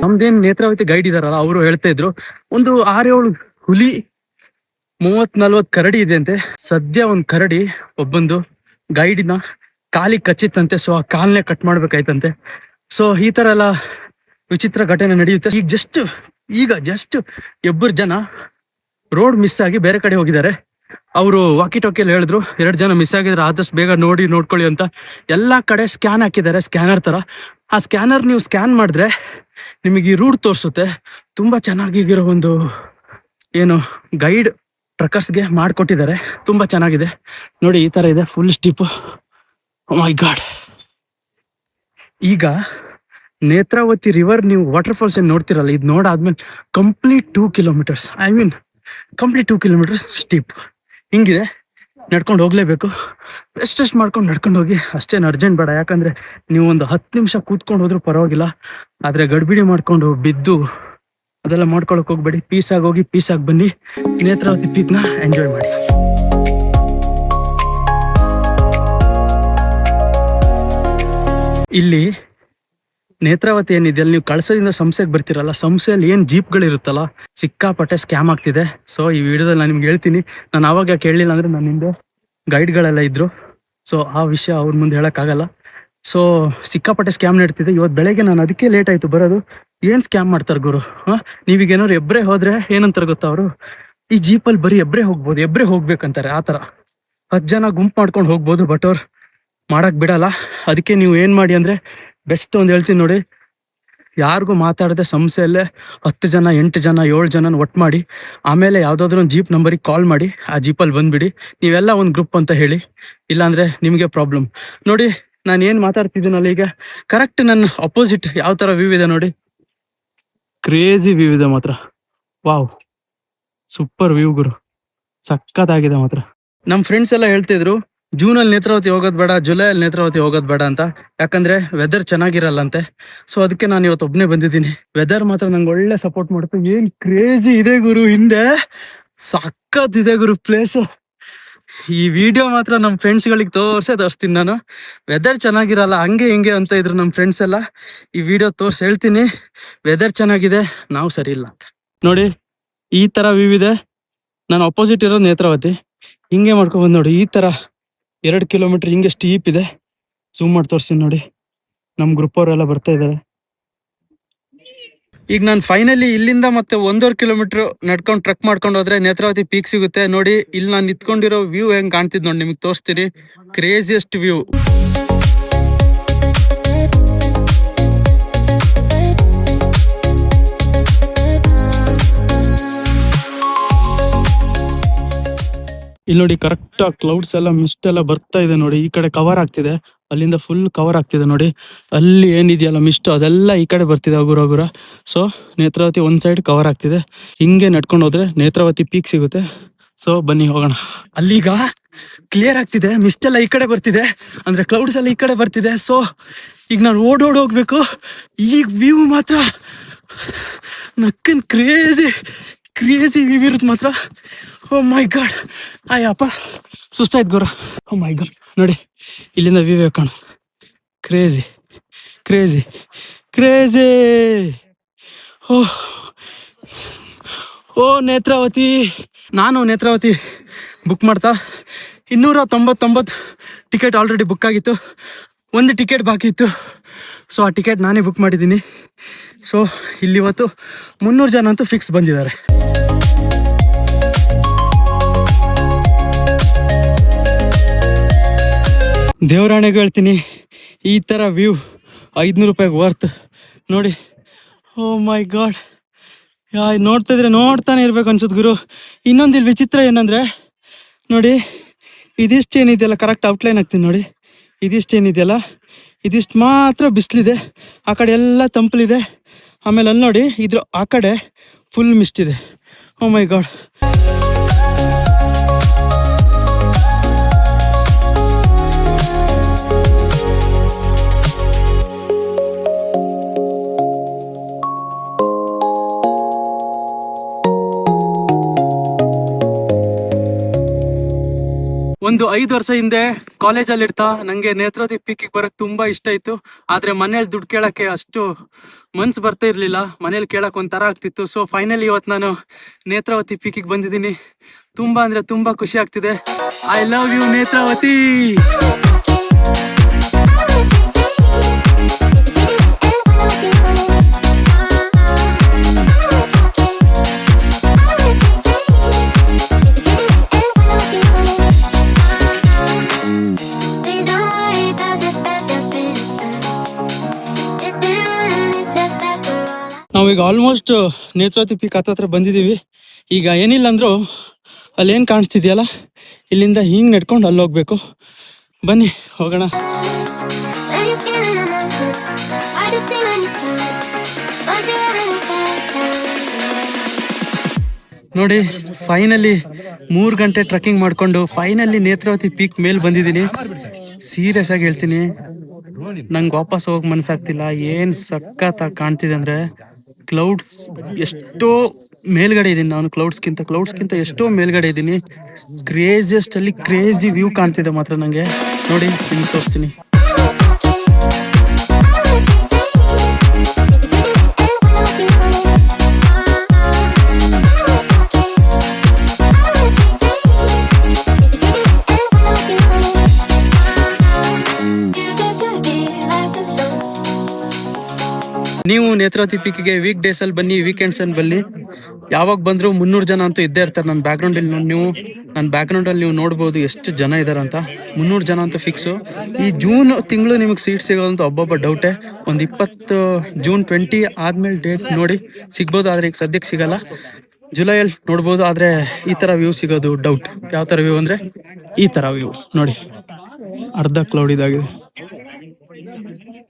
ನಮ್ದೇನ್ ನೇತ್ರಾವತಿ ಗೈಡ್ ಇದಾರಲ್ಲ, ಅವರು ಹೇಳ್ತಾ ಇದ್ರು ಒಂದು 6-7 ಹುಲಿ, 30-40 ಕರಡಿ ಇದೆ ಅಂತೆ. ಸದ್ಯ ಒಂದ್ ಕರಡಿ ಒಬ್ಬಂದು ಗೈಡಿನ ಕಾಲಿಗೆ ಕಚ್ಚಿತ್ತಂತೆ. ಸೊ ಆ ಕಾಲ್ನೇ ಕಟ್ ಮಾಡ್ಬೇಕಾಯ್ತಂತೆ. ಸೊ ಈ ತರ ಎಲ್ಲ ವಿಚಿತ್ರ ಘಟನೆ ನಡೆಯುತ್ತೆ. ಈಗ ಜಸ್ಟ್ 2 ಜನ ರೋಡ್ ಮಿಸ್ ಆಗಿ ಬೇರೆ ಕಡೆ ಹೋಗಿದ್ದಾರೆ. ಅವರು ವಾಕಿ ಟಾಕಿಯಲ್ಲಿ ಹೇಳಿದ್ರು 2 ಜನ ಮಿಸ್ ಆಗಿದ್ರೆ ಆದಷ್ಟು ಬೇಗ ನೋಡ್ಕೊಳ್ಳಿ ಅಂತ. ಎಲ್ಲಾ ಕಡೆ ಸ್ಕ್ಯಾನ್ ಹಾಕಿದ್ದಾರೆ, ಸ್ಕ್ಯಾನರ್ ತರ. ಆ ಸ್ಕ್ಯಾನರ್ ನೀವು ಸ್ಕ್ಯಾನ್ ಮಾಡಿದ್ರೆ ನಿಮಗೆ ಈ ರೂಟ್ ತೋರಿಸುತ್ತೆ. ತುಂಬಾ ಚೆನ್ನಾಗಿರೋ ಒಂದು ಏನು ಗೈಡ್ ಟ್ರಕ್ಕರ್ಸ್ಗೆ ಮಾಡಿಕೊಟ್ಟಿದ್ದಾರೆ. ತುಂಬಾ ಚೆನ್ನಾಗಿದೆ ನೋಡಿ. ಈ ತರ ಇದೆ, ಫುಲ್ ಸ್ಟೀಪ್. My god. ಈಗ ನೇತ್ರಾವತಿ ರಿವರ್ ನೀವು ವಾಟರ್ ಫಾಲ್ಸ್ ಏನ್ ನೋಡ್ತಿರಲ್ಲ, ಇದು ನೋಡಾದ್ಮೇಲೆ complete 2 kilometres, complete 2 kilometres steep ಹಿಂಗಿದೆ. ನಡ್ಕೊಂಡು ಹೋಗ್ಲೇಬೇಕು. ರೆಸ್ಟ್ ಮಾಡ್ಕೊಂಡು ನಡ್ಕೊಂಡು ಹೋಗಿ. ಅಷ್ಟೇನು ಅರ್ಜೆಂಟ್ ಬೇಡ, ಯಾಕಂದ್ರೆ ನೀವು ಒಂದು 10 ನಿಮಿಷ ಕೂತ್ಕೊಂಡು ಹೋದ್ರೂ ಪರವಾಗಿಲ್ಲ. ಆದ್ರೆ ಗಡ್ಬಿಡಿ ಮಾಡ್ಕೊಂಡು ಬಿದ್ದು ಅದೆಲ್ಲ ಮಾಡ್ಕೊಳಕ್ ಹೋಗ್ಬೇಡಿ. ಪೀಸ್ ಆಗಿ ಹೋಗಿ ಪೀಸ್ ಆಗಿ ಬನ್ನಿ. ನೇತ್ರಾವತಿ ಪೀಕ್ನ ಎಂಜಾಯ್ ಮಾಡಿ. ಇಲ್ಲಿ ನೇತ್ರಾವತಿ ಏನಿದೆ ಅಲ್ಲಿ ನೀವು ಕಳಸದಿಂದ ಸಂಸೆಗೆ ಬರ್ತಿರಲ್ಲ, ಸಂಸೆಯಲ್ಲಿ ಏನ್ ಜೀಪ್ಗಳಿರುತ್ತಲ್ಲ, ಸಿಕ್ಕಾಪಟ್ಟೆ ಸ್ಕ್ಯಾಮ್ ಆಗ್ತಿದೆ. ಸೊ ಈ ವಿಡಿಯೋದಲ್ಲಿ ನಾನು ನಿಮ್ಗೆ ಹೇಳ್ತೀನಿ. ನಾನು ಅವಾಗ ಕೇಳಲಿಲ್ಲ ಅಂದ್ರೆ ನನ್ನ ಹಿಂದೆ ಗೈಡ್ಗಳೆಲ್ಲ ಇದ್ರು. ಸೊ ಆ ವಿಷಯ ಅವ್ರ ಮುಂದೆ ಹೇಳಕ್ಕಾಗಲ್ಲ. ಸೊ ಸಿಕ್ಕಾಪಟ್ಟೆ ಸ್ಕ್ಯಾಮ್ ನಡೀತಿದೆ. ಇವತ್ತು ಬೆಳಗ್ಗೆ ನಾನು ಅದಕ್ಕೆ ಲೇಟ್ ಆಯ್ತು ಬರೋದು. ಏನ್ ಸ್ಕ್ಯಾಮ್ ಮಾಡ್ತಾರೆ ಗುರು. ನೀವೀಗ ಏನಾದ್ರು ಎಬ್ರೆ ಹೋದ್ರೆ ಏನಂತಾರೆ ಗೊತ್ತಾ ಅವರು, ಈ ಜೀಪಲ್ಲಿ ಬರೀ ಎಬ್ರೆ ಹೋಗ್ಬೋದು, ಎಬ್ರೆ ಹೋಗ್ಬೇಕಂತಾರೆ. ಆತರ 10 ಜನ ಗುಂಪು ಮಾಡ್ಕೊಂಡು ಹೋಗ್ಬೋದು, ಬಟ್ ಅವ್ರು ಮಾಡಕ್ ಬಿಡಲ್ಲ. ಅದಕ್ಕೆ ನೀವು ಏನ್ ಮಾಡಿ ಅಂದ್ರೆ ಬೆಸ್ಟ್ ಒಂದು ಹೇಳ್ತೀನಿ ನೋಡಿ, ಯಾರಿಗೂ ಮಾತಾಡದೆ ಸಂಸ್ಥೆಯಲ್ಲೇ 10 ಜನ 8 ಜನ 7 ಜನ ಒಟ್ಟು ಮಾಡಿ, ಆಮೇಲೆ ಯಾವ್ದಾದ್ರು ಒಂದು ಜೀಪ್ ನಂಬರಿಗೆ ಕಾಲ್ ಮಾಡಿ ಆ ಜೀಪಲ್ಲಿ ಬಂದ್ಬಿಡಿ. ನೀವೆಲ್ಲ ಒಂದು ಗ್ರೂಪ್ ಅಂತ ಹೇಳಿ, ಇಲ್ಲಾಂದ್ರೆ ನಿಮಗೆ ಪ್ರಾಬ್ಲಮ್. ನೋಡಿ ನಾನು ಏನ್ ಮಾತಾಡ್ತಿದ್ದೀನಲ್ಲ, ಈಗ ಕರೆಕ್ಟ್ ನನ್ನ ಅಪೋಸಿಟ್ ಯಾವ ತರ ವ್ಯೂ ಇದೆ ನೋಡಿ. ಕ್ರೇಜಿ ವ್ಯೂ ಇದೆ ಮಾತ್ರ. ವಾವ್, ಸೂಪರ್ ವ್ಯೂ ಗುರು, ಸಕ್ಕತ್ತಾಗಿದೆ ಮಾತ್ರ. ನಮ್ಮ ಫ್ರೆಂಡ್ಸ್ ಎಲ್ಲ ಹೇಳ್ತಿದ್ರು ಜೂನಲ್ಲಿ ನೇತ್ರಾವತಿ ಹೋಗೋದ್ ಬೇಡ, ಜುಲೈಯಲ್ಲಿ ನೇತ್ರಾವತಿ ಹೋಗೋದ್ ಬೇಡ ಅಂತ, ಯಾಕಂದ್ರೆ ವೆದರ್ ಚೆನ್ನಾಗಿರಲ್ಲಂತೆ. ಸೊ ಅದಕ್ಕೆ ನಾನು ಇವತ್ತು ಒಬ್ಬನೇ ಬಂದಿದ್ದೀನಿ. ವೆದರ್ ಮಾತ್ರ ನಂಗೆ ಒಳ್ಳೆ ಸಪೋರ್ಟ್ ಮಾಡುತ್ತೆ. ಏನ್ ಕ್ರೇಜಿ ಇದೆ ಗುರು, ಹಿಂದೆ ಸಖತ್ ಇದೆ ಗುರು ಪ್ಲೇಸ್. ಈ ವಿಡಿಯೋ ಮಾತ್ರ ನಮ್ಮ ಫ್ರೆಂಡ್ಸ್ಗಳಿಗೆ ತೋರಿಸ್ತೀನಿ ನಾನು. ವೆದರ್ ಚೆನ್ನಾಗಿರಲ್ಲ ಹಂಗೆ ಹಿಂಗೆ ಅಂತ ಇದ್ರು ನಮ್ಮ ಫ್ರೆಂಡ್ಸ್ ಎಲ್ಲ. ಈ ವಿಡಿಯೋ ತೋರ್ಸಿ ಹೇಳ್ತೀನಿ, ವೆದರ್ ಚೆನ್ನಾಗಿದೆ, ನಾವು ಸರಿ ಇಲ್ಲ ಅಂತ. ನೋಡಿ ಈ ತರ ವ್ಯೂ ಇದೆ. ನಾನು ಅಪೋಸಿಟ್ ಇರೋದು ನೇತ್ರಾವತಿ. ಹಿಂಗೆ ಮಾಡ್ಕೊಂಡ್ ಬಂದ್ ನೋಡಿ, ಈ ತರ 2 ಕಿಲೋಮೀಟರ್ ಹಿಂಗೆ ಸ್ಟೀಪ್ ಇದೆ. ಝೂಮ್ ಮಾಡಿ ತೋರಿಸ್ತೀನಿ ನೋಡಿ. ನಮ್ಮ ಗ್ರೂಪ್ ಅವರೆಲ್ಲ ಬರ್ತಾ ಇದ್ದಾರೆ. ಈಗ ನಾನು ಫೈನಲಿ ಇಲ್ಲಿಂದ ಮತ್ತೆ 1.5 ಕಿಲೋಮೀಟರ್ ನಡ್ಕೊಂಡು ಟ್ರಕ್ ಮಾಡ್ಕೊಂಡು ಹೋದ್ರೆ ನೇತ್ರಾವತಿ ಪೀಕ್ ಸಿಗುತ್ತೆ. ನೋಡಿ ಇಲ್ಲಿ ನಾನು ನಿಂತ್ಕೊಂಡಿರೋ ವ್ಯೂ ಹೆಂಗ್ ಕಾಣ್ತಿದ್ ನೋಡಿ, ನಿಮ್ಗೆ ತೋರಿಸ್ತೀನಿ. Craziest view. ಇಲ್ಲಿ ನೋಡಿ ಕರೆಕ್ಟ್ ಕ್ಲೌಡ್ಸ್ ಎಲ್ಲ ಮಿಸ್ಟ್ ಎಲ್ಲ ಬರ್ತಾ ಇದೆ ನೋಡಿ. ಈ ಕಡೆ ಕವರ್ ಆಗ್ತಿದೆ, ಅಲ್ಲಿಂದ ಫುಲ್ ಕವರ್ ಆಗ್ತಿದೆ ನೋಡಿ. ಅಲ್ಲಿ ಏನಿದೆಯಲ್ಲ ಮಿಸ್ಟ್ ಅದೆಲ್ಲ ಈ ಕಡೆ ಬರ್ತಿದೆ ಹಗುರ. ಸೊ ನೇತ್ರಾವತಿ ಒಂದ್ ಸೈಡ್ ಕವರ್ ಆಗ್ತಿದೆ. ಹಿಂಗೆ ನಡ್ಕೊಂಡು ಹೋದ್ರೆ ನೇತ್ರಾವತಿ ಪೀಕ್ ಸಿಗುತ್ತೆ. ಸೊ ಬನ್ನಿ ಹೋಗೋಣ. ಅಲ್ಲೀಗ ಕ್ಲಿಯರ್ ಆಗ್ತಿದೆ, ಮಿಸ್ಟ್ ಎಲ್ಲ ಈ ಕಡೆ ಬರ್ತಿದೆ, ಅಂದ್ರೆ ಕ್ಲೌಡ್ಸ್ ಎಲ್ಲ ಈ ಕಡೆ ಬರ್ತಿದೆ. ಸೊ ಈಗ ನಾನು ಓಡೋಡ್ ಹೋಗ್ಬೇಕು. ಈಗ ವ್ಯೂ ಮಾತ್ರ ನಕ್ಕನ್ ಕ್ರೇಜಿ ವ್ಯೂ ಇರುತ್ತೆ ಮಾತ್ರ. ಓ ಮೈ ಗಾಡ್, ಅಯ್ಯಪ್ಪ ಸುಸ್ತಾಯ್ತು ಗುರು. ಓ ಮೈ ಗಾಡ್, ನೋಡಿ ಇಲ್ಲಿಂದ ವ್ಯೂ ಕಾಣ. ಕ್ರೇಜಿ ಓ ನೇತ್ರಾವತಿ. ನಾನು ನೇತ್ರಾವತಿ ಬುಕ್ ಮಾಡ್ತಾ 299 ಟಿಕೆಟ್ ಆಲ್ರೆಡಿ ಬುಕ್ ಆಗಿತ್ತು. 1 ಟಿಕೆಟ್ ಬಾಕಿ ಇತ್ತು. ಸೊ ಆ ಟಿಕೆಟ್ ನಾನೇ ಬುಕ್ ಮಾಡಿದ್ದೀನಿ. ಸೊ ಇಲ್ಲಿ ಇವತ್ತು 300 ಜನ ಅಂತೂ ಫಿಕ್ಸ್ ಬಂದಿದ್ದಾರೆ. ದೇವರಾಣೆಗೆ ಹೇಳ್ತೀನಿ, ಈ ಥರ ವ್ಯೂ 500 ರೂಪಾಯಿಗೆ ವರ್ತ್ ನೋಡಿ. ಓ ಮೈ ಗಾಡ್, ನೋಡ್ತಾಯಿದ್ರೆ ನೋಡ್ತಾನೆ ಇರ್ಬೇಕು ಅನ್ಸುತ್ತೆ ಗುರು. ಇನ್ನೊಂದು ಇಲ್ಲಿ ವಿಚಿತ್ರ ಏನಂದರೆ ನೋಡಿ, ಇದಿಷ್ಟೇನಿದೆಯಲ್ಲ ಕರೆಕ್ಟ್ ಔಟ್ಲೈನ್ ಆಗ್ತೀನಿ ನೋಡಿ. ಇದಿಷ್ಟೇನಿದೆಯಲ್ಲ ಇದಿಷ್ಟು ಮಾತ್ರ ಬಿಸಿಲಿದೆ, ಆ ಕಡೆ ಎಲ್ಲ ತಂಪಲಿದೆ. ಆಮೇಲೆ ಅಲ್ಲಿ ನೋಡಿ, ಇದ್ರ ಆ ಕಡೆ ಫುಲ್ ಮಿಸ್ಟ್ ಇದೆ. ಓ ಮೈ ಗಾಡ್. ಒಂದು 5 ವರ್ಷ ಹಿಂದೆ ಕಾಲೇಜಲ್ಲಿ ಇರ್ತಾ ನನಗೆ ನೇತ್ರಾವತಿ ಪೀಕಿಗೆ ಬರೋಕ್ಕೆ ತುಂಬ ಇಷ್ಟ ಇತ್ತು. ಆದರೆ ಮನೇಲಿ ದುಡ್ಡು ಕೇಳೋಕ್ಕೆ ಅಷ್ಟು ಮನ್ಸು ಬರ್ತಾ ಇರಲಿಲ್ಲ. ಮನೇಲಿ ಕೇಳೋಕೆ ಒಂಥರ ಆಗ್ತಿತ್ತು. ಸೊ ಫೈನಲಿ ಇವತ್ತು ನಾನು ನೇತ್ರಾವತಿ ಪೀಕಿಗೆ ಬಂದಿದ್ದೀನಿ. ತುಂಬ ಅಂದರೆ ತುಂಬ ಖುಷಿ ಆಗ್ತಿದೆ. I love you Netravati. ನಾವೀಗ ಆಲ್ಮೋಸ್ಟ್ ನೇತ್ರಾವತಿ ಪೀಕ್ ಹತ್ರ ಬಂದಿದ್ದೀವಿ. ಈಗ ಏನಿಲ್ಲ ಅಂದರೂ ಅಲ್ಲೇನು ಕಾಣಿಸ್ತಿದೆಯಲ್ಲ, ಇಲ್ಲಿಂದ ಹಿಂಗೆ ನಡ್ಕೊಂಡು ಅಲ್ಲಿ ಹೋಗ್ಬೇಕು. ಬನ್ನಿ ಹೋಗೋಣ. ನೋಡಿ, ಫೈನಲಿ 3 ಗಂಟೆ ಟ್ರೆಕ್ಕಿಂಗ್ ಮಾಡಿಕೊಂಡು ಫೈನಲಿ ನೇತ್ರಾವತಿ ಪೀಕ್ ಮೇಲೆ ಬಂದಿದ್ದೀನಿ. ಸೀರಿಯಸ್ ಆಗಿ ಹೇಳ್ತೀನಿ, ನಂಗೆ ವಾಪಸ್ ಹೋಗಿ ಮನಸ್ಸಾಗ್ತಿಲ್ಲ. ಏನು ಸಖತ್ತಾಗಿ ಕಾಣ್ತಿದೆ ಅಂದರೆ, ಕ್ಲೌಡ್ಸ್ ಎಷ್ಟೋ ಮೇಲ್ಗಡೆ ಇದ್ದೀನಿ ನಾನು. ಕ್ಲೌಡ್ಸ್ಗಿಂತ ಎಷ್ಟೋ ಮೇಲ್ಗಡೆ ಇದ್ದೀನಿ. ಕ್ರೇಜಿಯಸ್ಟ್ ಅಲ್ಲಿ ಕ್ರೇಜಿ ವ್ಯೂ ಕಾಣ್ತಿದೆ ಮಾತ್ರ ನನಗೆ. ನೋಡಿ, ನಿಮ್ಗೆ ತೋರಿಸ್ತೀನಿ. ನೀವು ನೇತ್ರಾವತಿ ಪೀಕಿಗೆ ವೀಕ್ ಡೇಸ್ ಅಲ್ಲಿ ಬನ್ನಿ, ವೀಕೆಂಡ್ಸ್ ಅಲ್ಲಿ ಬನ್ನಿ. ಯಾವಾಗ ಬಂದ್ರು 300 ಜನ ಅಂತೂ ಇದ್ದೇ ಇರ್ತಾರೆ. ನನ್ನ ಬ್ಯಾಕ್ಗ್ರೌಂಡ್ ಅಲ್ಲಿ ನೀವು ನೋಡ್ಬೋದು ಎಷ್ಟು ಜನ ಇದಾರೆ ಅಂತ. 300 ಜನ ಅಂತೂ ಫಿಕ್ಸು. ಈ ಜೂನ್ ತಿಂಗಳು ನಿಮಗೆ ಸೀಟ್ ಸಿಗೋದಂತ ಒಬ್ಬೊಬ್ಬ ಡೌಟೇ. ಒಂದು 20 ಜೂನ್ 20 ಆದ್ಮೇಲೆ ಡೇಟ್ ನೋಡಿ ಸಿಗ್ಬೋದು. ಆದ್ರೆ ಈಗ ಸದ್ಯಕ್ಕೆ ಸಿಗಲ್ಲ. ಜುಲೈಯಲ್ಲಿ ನೋಡ್ಬೋದು. ಆದ್ರೆ ಈ ತರ ವ್ಯೂ ಸಿಗೋದು ಡೌಟ್. ಯಾವ ತರ ವ್ಯೂ ಅಂದ್ರೆ ಈ ತರ ವ್ಯೂ ನೋಡಿ. ಅರ್ಧ ಕ್ಲೌಡ್ ಇದಾಗಿದೆ.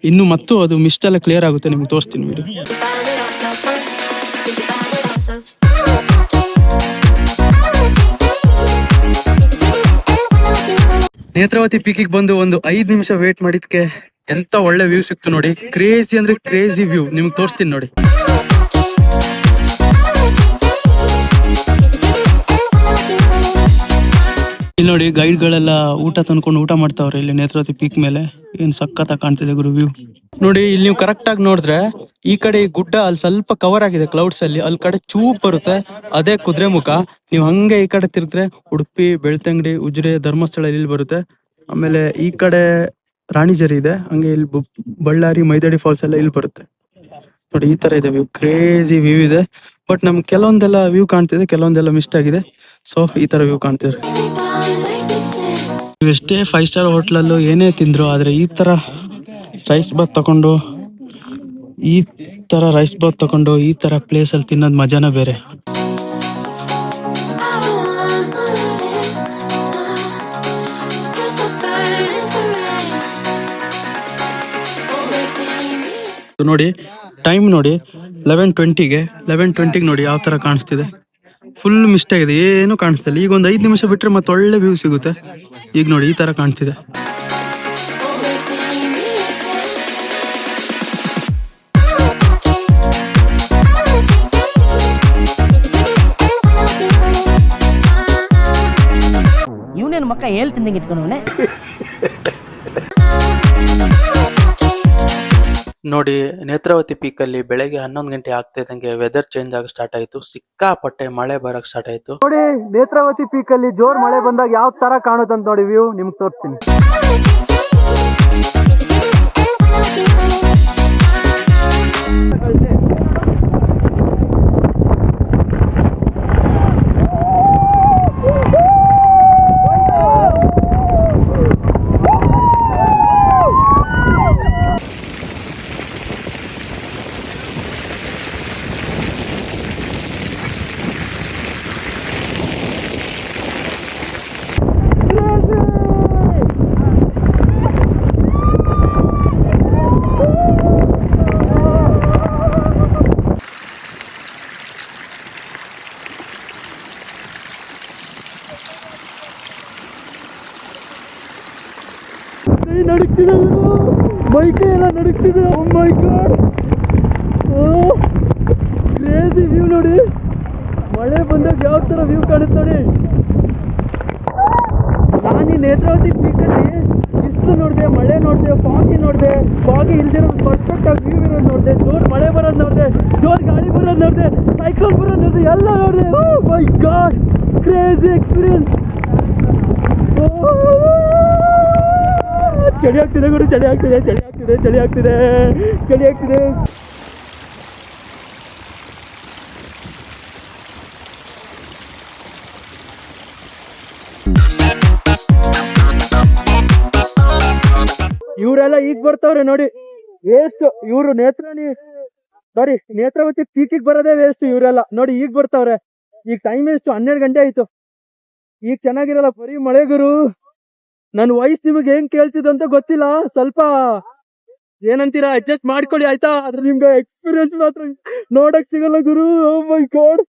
ಇನ್ನು ಮತ್ತು ಅದು ಮಿಸ್ಟ್ ಎಲ್ಲ ಕ್ಲಿಯರ್ ಆಗುತ್ತೆ. ನಿಮ್ಗೆ ತೋರಿಸ್ತೀನಿ ವಿಡಿಯೋ. ನೇತ್ರಾವತಿ ಪೀಕಿಗೆ ಬಂದು ಒಂದು 5 ನಿಮಿಷ ವೇಟ್ ಮಾಡಿದ್ಕೆ ಎಂತ ಒಳ್ಳೆ ವ್ಯೂ ಸಿಕ್ತು ನೋಡಿ. ಕ್ರೇಜಿ ಅಂದ್ರೆ ಕ್ರೇಜಿ ವ್ಯೂ. ನಿಮ್ಗೆ ತೋರಿಸ್ತೀನಿ ನೋಡಿ. ಇಲ್ಲಿ ನೋಡಿ, ಗೈಡ್ಗಳೆಲ್ಲ ಊಟ ತಂದ್ಕೊಂಡು ಊಟ ಮಾಡ್ತಾವ್ರೆ ಇಲ್ಲಿ ನೇತ್ರಾವತಿ ಪೀಕ್ ಮೇಲೆ. ಏನ್ ಸಖತ್ತಾಗಿ ಕಾಣ್ತಿದೆ ಗುರು ವ್ಯೂ ನೋಡಿ. ಇಲ್ಲಿ ನೀವು ಕರೆಕ್ಟ್ ಆಗಿ ನೋಡಿದ್ರೆ ಈ ಕಡೆ ಗುಡ್ಡ ಅಲ್ಲಿ ಸ್ವಲ್ಪ ಕವರ್ ಆಗಿದೆ ಕ್ಲೌಡ್ಸ್ ಅಲ್ಲಿ. ಅಲ್ಲಿ ಕಡೆ ಚೂಪ್ ಬರುತ್ತೆ, ಅದೇ ಕುದುರೆಮುಖ. ನೀವು ಹಂಗೆ ಈ ಕಡೆ ತಿರುಗಿದ್ರೆ ಉಡುಪಿ, ಬೆಳ್ತಂಗಡಿ, ಉಜಿರೆ, ಧರ್ಮಸ್ಥಳ ಇಲ್ಲಿ ಬರುತ್ತೆ. ಆಮೇಲೆ ಈ ಕಡೆ ರಾಣಿಜರಿ ಇದೆ. ಹಂಗೆ ಇಲ್ಲಿ ಬಳ್ಳಾರಿ, ಮೈದಡಿ ಫಾಲ್ಸ್ ಎಲ್ಲ ಇಲ್ಲಿ ಬರುತ್ತೆ ನೋಡಿ. ಈ ತರ ಇದೆ ವ್ಯೂ. ಕ್ರೇಜಿ ವ್ಯೂ ಇದೆ. ಬಟ್ ನಮ್ಗೆ ಕೆಲವೊಂದೆಲ್ಲ ವ್ಯೂ ಕಾಣ್ತಿದೆ, ಕೆಲವೊಂದೆಲ್ಲ ಮಿಸ್ಟ್ ಆಗಿದೆ. ಸೊ ಈ ತರ ವ್ಯೂ ಕಾಣ್ತಿದ್ರೆ ನೀವು ಎಷ್ಟೇ 5 ಸ್ಟಾರ್ ಹೋಟ್ಲಲ್ಲೂ ಏನೇ ತಿಂದ್ರು, ಆದ್ರೆ ಈ ತರ ರೈಸ್ ಬಾತ್ ತಗೊಂಡು ಈ ತರ ಪ್ಲೇಸ್ ಅಲ್ಲಿ ತಿನ್ನೋದ್ ಮಜಾನ ಬೇರೆ. ನೋಡಿ, ಟೈಮ್ ನೋಡಿ 11:20 ನೋಡಿ ಯಾವ ತರ ಕಾಣಿಸ್ತಿದೆ. ಫುಲ್ ಮಿಸ್ಟ್ ಆಗಿದೆ, ಏನು ಕಾಣಿಸ್ತಿಲ್ಲ. ಈಗ ಒಂದು 5 ನಿಮಿಷ ಬಿಟ್ರೆ ಮತ್ತೆ ಒಳ್ಳೆ ವ್ಯೂ ಸಿಗುತ್ತೆ. ಈಗ ನೋಡಿ ಈ ತರ ಕಾಣ್ತಿದೆ. ಇವನೇನು ಮಕ್ಕ ಹೇಳ್ತಿದ್ದಂಗೆ ಇಟ್ಕೊಂಡವನೆ. ನೋಡಿ, ನೇತ್ರಾವತಿ ಪೀಕ್ ಅಲ್ಲಿ ಬೆಳಗ್ಗೆ 11 ಗಂಟೆ ಆಗ್ತಾ ಇದ್ದಂಗೆ ವೆದರ್ ಚೇಂಜ್ ಆಗಿ ಸ್ಟಾರ್ಟ್ ಆಯ್ತು. ಸಿಕ್ಕಾಪಟ್ಟೆ ಮಳೆ ಬರಕ್ ಸ್ಟಾರ್ಟ್ ಆಯ್ತು. ನೋಡಿ, ನೇತ್ರಾವತಿ ಪೀಕ್ ಅಲ್ಲಿ ಜೋರ್ ಮಳೆ ಬಂದಾಗ ಯಾವ ತರ ಕಾಣುತ್ತಂತ ನೋಡಿ ವ್ಯೂ ನಿಮ್ಗೆ ತೋರಿಸ್ತೀನಿ. ಆಗ್ತಿದೆ, ಮೈಕೈ ಎಲ್ಲ ನಡುಗ್ತಿದೆ. ಓ ಮೈ ಗಾಡ್, ಓ ಕ್ರೇಜಿ ವ್ಯೂ ನೋಡಿ. ಮಳೆ ಬಂದಾಗ ಯಾವ ಥರ ವ್ಯೂ ಕಾಣುತ್ತೆ ನೋಡಿ. ನಾನು ಈ ನೇತ್ರಾವತಿ ಪೀಕಲ್ಲಿ ಬಿಸಿಲು ನೋಡಿದೆ, ಮಳೆ ನೋಡಿದೆ, ಫಾಗಿ ನೋಡಿದೆ, ಫಾಗಿ ಇಲ್ದಿರೋದು ಪರ್ಫೆಕ್ಟ್ ಆಗಿ ವ್ಯೂ ಇರೋದು ನೋಡಿದೆ, ಜೋರು ಮಳೆ ಬರೋದು ನೋಡಿದೆ, ಜೋರು ಗಾಳಿ ಬರೋದು ನೋಡಿದೆ, ಸೈಕಲ್ ಬರೋದು ನೋಡಿದೆ, ಎಲ್ಲ ನೋಡಿದೆ. ಓ ಮೈ ಗಾಡ್, ಕ್ರೇಜಿ ಎಕ್ಸ್ಪೀರಿಯನ್ಸ್. ಚಳಿ ಆಗ್ತಿದೆ ಗುರು, ಚಳಿ ಆಗ್ತಿದೆ, ಚಳಿ ಆಗ್ತಿದೆ, ಚಳಿ ಆಗ್ತಿದೆ, ಚಳಿ ಆಗ್ತಿದೆ. ಇವರೆಲ್ಲ ಈಗ ಬರ್ತಾವ್ರೆ ನೋಡಿ, ವೇಸ್ಟ್ ಇವರು. ನೇತ್ರಾವತಿ ಪೀಕಿಗೆ ಬರೋದೇ ವೇಸ್ಟ್ ಇವರೆಲ್ಲ ನೋಡಿ. ಈಗ ಬರ್ತಾವ್ರೆ, ಈಗ ಟೈಮ್ ಎಷ್ಟು 12 ಗಂಟೆ ಆಯ್ತು. ಈಗ ಚೆನ್ನಾಗಿರಲ್ಲ, ಬರೀ ಮಳೆ ಗುರು. ನನ್ನ ವಾಯ್ಸ್ ನಿಮಗೆ ಹೆಂಗ್ ಕೇಳ್ತಿದ್ದು ಅಂತ ಗೊತ್ತಿಲ್ಲ, ಸ್ವಲ್ಪ ಏನಂತೀರಾ ಅಡ್ಜಸ್ಟ್ ಮಾಡ್ಕೊಳ್ಳಿ ಆಯ್ತಾ. ಆದ್ರೆ ನಿಮ್ಗೆ ಎಕ್ಸ್ಪೀರಿಯನ್ಸ್ ಮಾತ್ರ ನೋಡಕ್ ಸಿಗಲ್ಲ ಗುರು. ಓ ಮೈ ಗಾಡ್.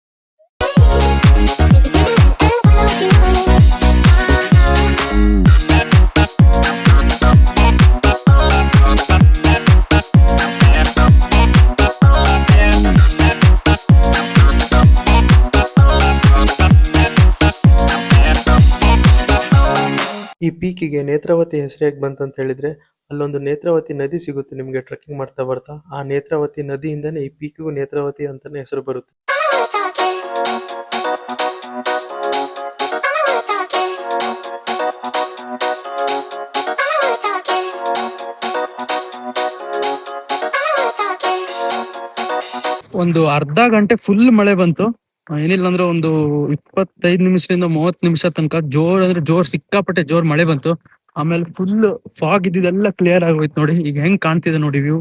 ಈ ಪೀಕಿಗೆ ನೇತ್ರಾವತಿ ಹೆಸರು ಹೇಗೆ ಬಂತಂತ ಹೇಳಿದ್ರೆ, ಅಲ್ಲೊಂದು ನೇತ್ರಾವತಿ ನದಿ ಸಿಗುತ್ತೆ ನಿಮಗೆ ಟ್ರೆಕ್ಕಿಂಗ್ ಮಾಡ್ತಾ ಬರ್ತಾ. ಆ ನೇತ್ರಾವತಿ ನದಿಯಿಂದನೇ ಈ ಪೀಕಿಗೂ ನೇತ್ರಾವತಿ ಅಂತಾನೆ ಹೆಸರು ಬರುತ್ತೆ. ಒಂದು ಅರ್ಧ ಗಂಟೆ ಫುಲ್ ಮಳೆ ಬಂತು. ಏನಿಲ್ಲ ಅಂದ್ರೆ ಒಂದು 25 ನಿಮಿಷದಿಂದ 30 ನಿಮಿಷ ತನಕ ಜೋರ್ ಅಂದ್ರೆ ಜೋರ್, ಸಿಕ್ಕಾಪಟ್ಟೆ ಜೋರ್ ಮಳೆ ಬಂತು. ಆಮೇಲೆ ಫುಲ್ ಫಾಗ್ ಇದ್ದಿದ್ದೆಲ್ಲ ಕ್ಲಿಯರ್ ಆಗೋಯ್ತು ನೋಡಿ. ಈಗ ಹೆಂಗ್ ಕಾಣ್ತಿದೆ ನೋಡಿ ವ್ಯೂ.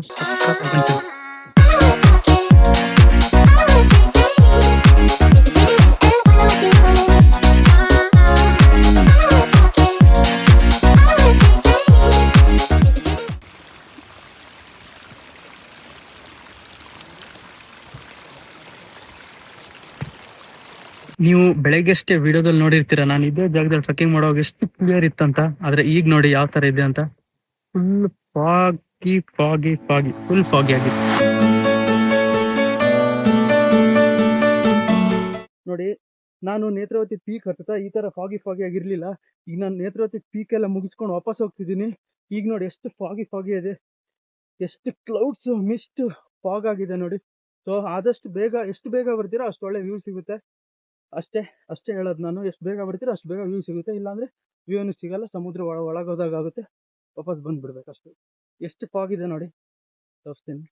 ನೀವು ಬೆಳಗ್ಗೆಷ್ಟೇ ವಿಡಿಯೋದಲ್ಲಿ ನೋಡಿರ್ತೀರ, ನಾನು ಇದೇ ಜಾಗದಲ್ಲಿ ಟ್ರೆಕ್ಕಿಂಗ್ ಮಾಡುವಾಗ ಎಷ್ಟು ಕ್ಲಿಯರ್ ಇತ್ತಂತ. ಆದ್ರೆ ಈಗ ನೋಡಿ ಯಾವ ತರ ಇದೆ ಅಂತ. ಫುಲ್ ಫಾಗಿ ಫಾಗಿ ಫಾಗಿ, ಫುಲ್ ಫಾಗಿ ಆಗಿದೆ ನೋಡಿ. ನಾನು ನೇತ್ರಾವತಿ ಪೀಕ್ ಹತ್ತುತ್ತಾ ಈ ತರ ಫಾಗಿ ಫಾಗಿ ಆಗಿರ್ಲಿಲ್ಲ. ಈಗ ನಾನು ನೇತ್ರಾವತಿ ಪೀಕ್ ಎಲ್ಲ ಮುಗಿಸ್ಕೊಂಡು ವಾಪಸ್ ಹೋಗ್ತಿದ್ದೀನಿ. ಈಗ ನೋಡಿ ಎಷ್ಟು ಫಾಗಿ ಫಾಗಿ ಇದೆ, ಎಷ್ಟು ಕ್ಲೌಡ್ಸ್, ಮಿಸ್ಟ್, ಫಾಗ್ ಆಗಿದೆ ನೋಡಿ. ಸೊ ಆದಷ್ಟು ಬೇಗ, ಎಷ್ಟು ಬೇಗ ಬರ್ತೀರಾ ಅಷ್ಟು ಒಳ್ಳೆ ವ್ಯೂ ಸಿಗುತ್ತೆ. ಅಷ್ಟೇ ಹೇಳೋದು ನಾನು. ಎಷ್ಟು ಬೇಗ ಬರ್ತೀರಾ ಅಷ್ಟು ಬೇಗ ವ್ಯೂ ಸಿಗುತ್ತೆ, ಇಲ್ಲಾಂದ್ರೆ ವ್ಯೂನು ಸಿಗಲ್ಲ. ಸಮುದ್ರ ಒಳಗೋದಾಗುತ್ತೆ, ವಾಪಸ್ ಬಂದ್ಬಿಡ್ಬೇಕು ಅಷ್ಟೇ. ಎಷ್ಟು ಫಾಗ್ ಇದೆ ನೋಡಿ, ತೋರಿಸ್ತೀನಿ.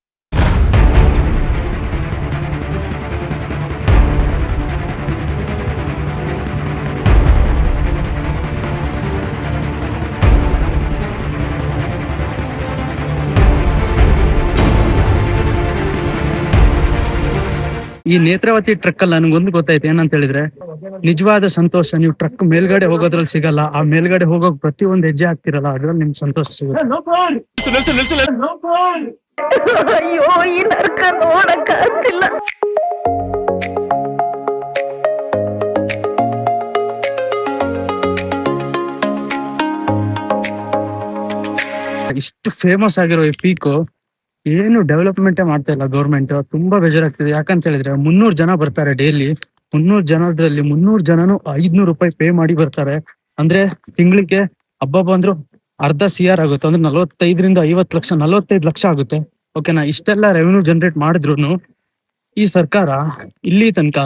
ಈ ನೇತ್ರಾವತಿ ಟ್ರಕ್ ಅಲ್ಲಿ ನನಗೊಂದು ಗೊತ್ತಾಯ್ತು, ಏನಂತ ಹೇಳಿದ್ರೆ ನಿಜವಾದ ಸಂತೋಷ ನೀವು ಟ್ರಕ್ ಮೇಲ್ಗಡೆ ಹೋಗೋದ್ರಲ್ಲಿ ಸಿಗಲ್ಲ. ಆ ಮೇಲ್ಗಡೆ ಹೋಗೋಕ್ ಪ್ರತಿಯೊಂದು ಹೆಜ್ಜೆ ಹಾಕ್ತಿರಲ್ಲ, ಅದ್ರಲ್ಲಿ ನಿಮ್ಗೆ ಸಂತೋಷ ಸಿಗುತ್ತೆ. ಅಯ್ಯೋ, ಈ ನರ್ಕ ನೋಡಕ್ ಆಗ್ತಿಲ್ಲ. ಇಷ್ಟು ಫೇಮಸ್ ಆಗಿರೋ ಈ ಪೀಕು ಏನು ಡೆವಲಪ್ಮೆಂಟೇ ಮಾಡ್ತಾ ಇಲ್ಲ ಗೌರ್ಮೆಂಟ್. ತುಂಬಾ ಬೇಜಾರಾಗ್ತಿದೆ. ಯಾಕಂತ ಹೇಳಿದ್ರೆ 300 ಜನ ಬರ್ತಾರೆ ಡೈಲಿ. 300 ಜನದಲ್ಲಿ 300 ಜನನು 500 ರೂಪಾಯಿ ಪೇ ಮಾಡಿ ಬರ್ತಾರೆ. ಅಂದ್ರೆ ತಿಂಗಳಿಗೆ ಹಬ್ಬ ಬಂದ್ರು ಅರ್ಧ CR ಆಗುತ್ತೆ. ಅಂದ್ರೆ 45ರಿಂದ 50 ಲಕ್ಷ, 45 ಲಕ್ಷ ಆಗುತ್ತೆ. ಓಕೆನಾ. ಇಷ್ಟೆಲ್ಲ ರೆವೆನ್ಯೂ ಜನರೇಟ್ ಮಾಡಿದ್ರು ಈ ಸರ್ಕಾರ ಇಲ್ಲಿ ತನಕ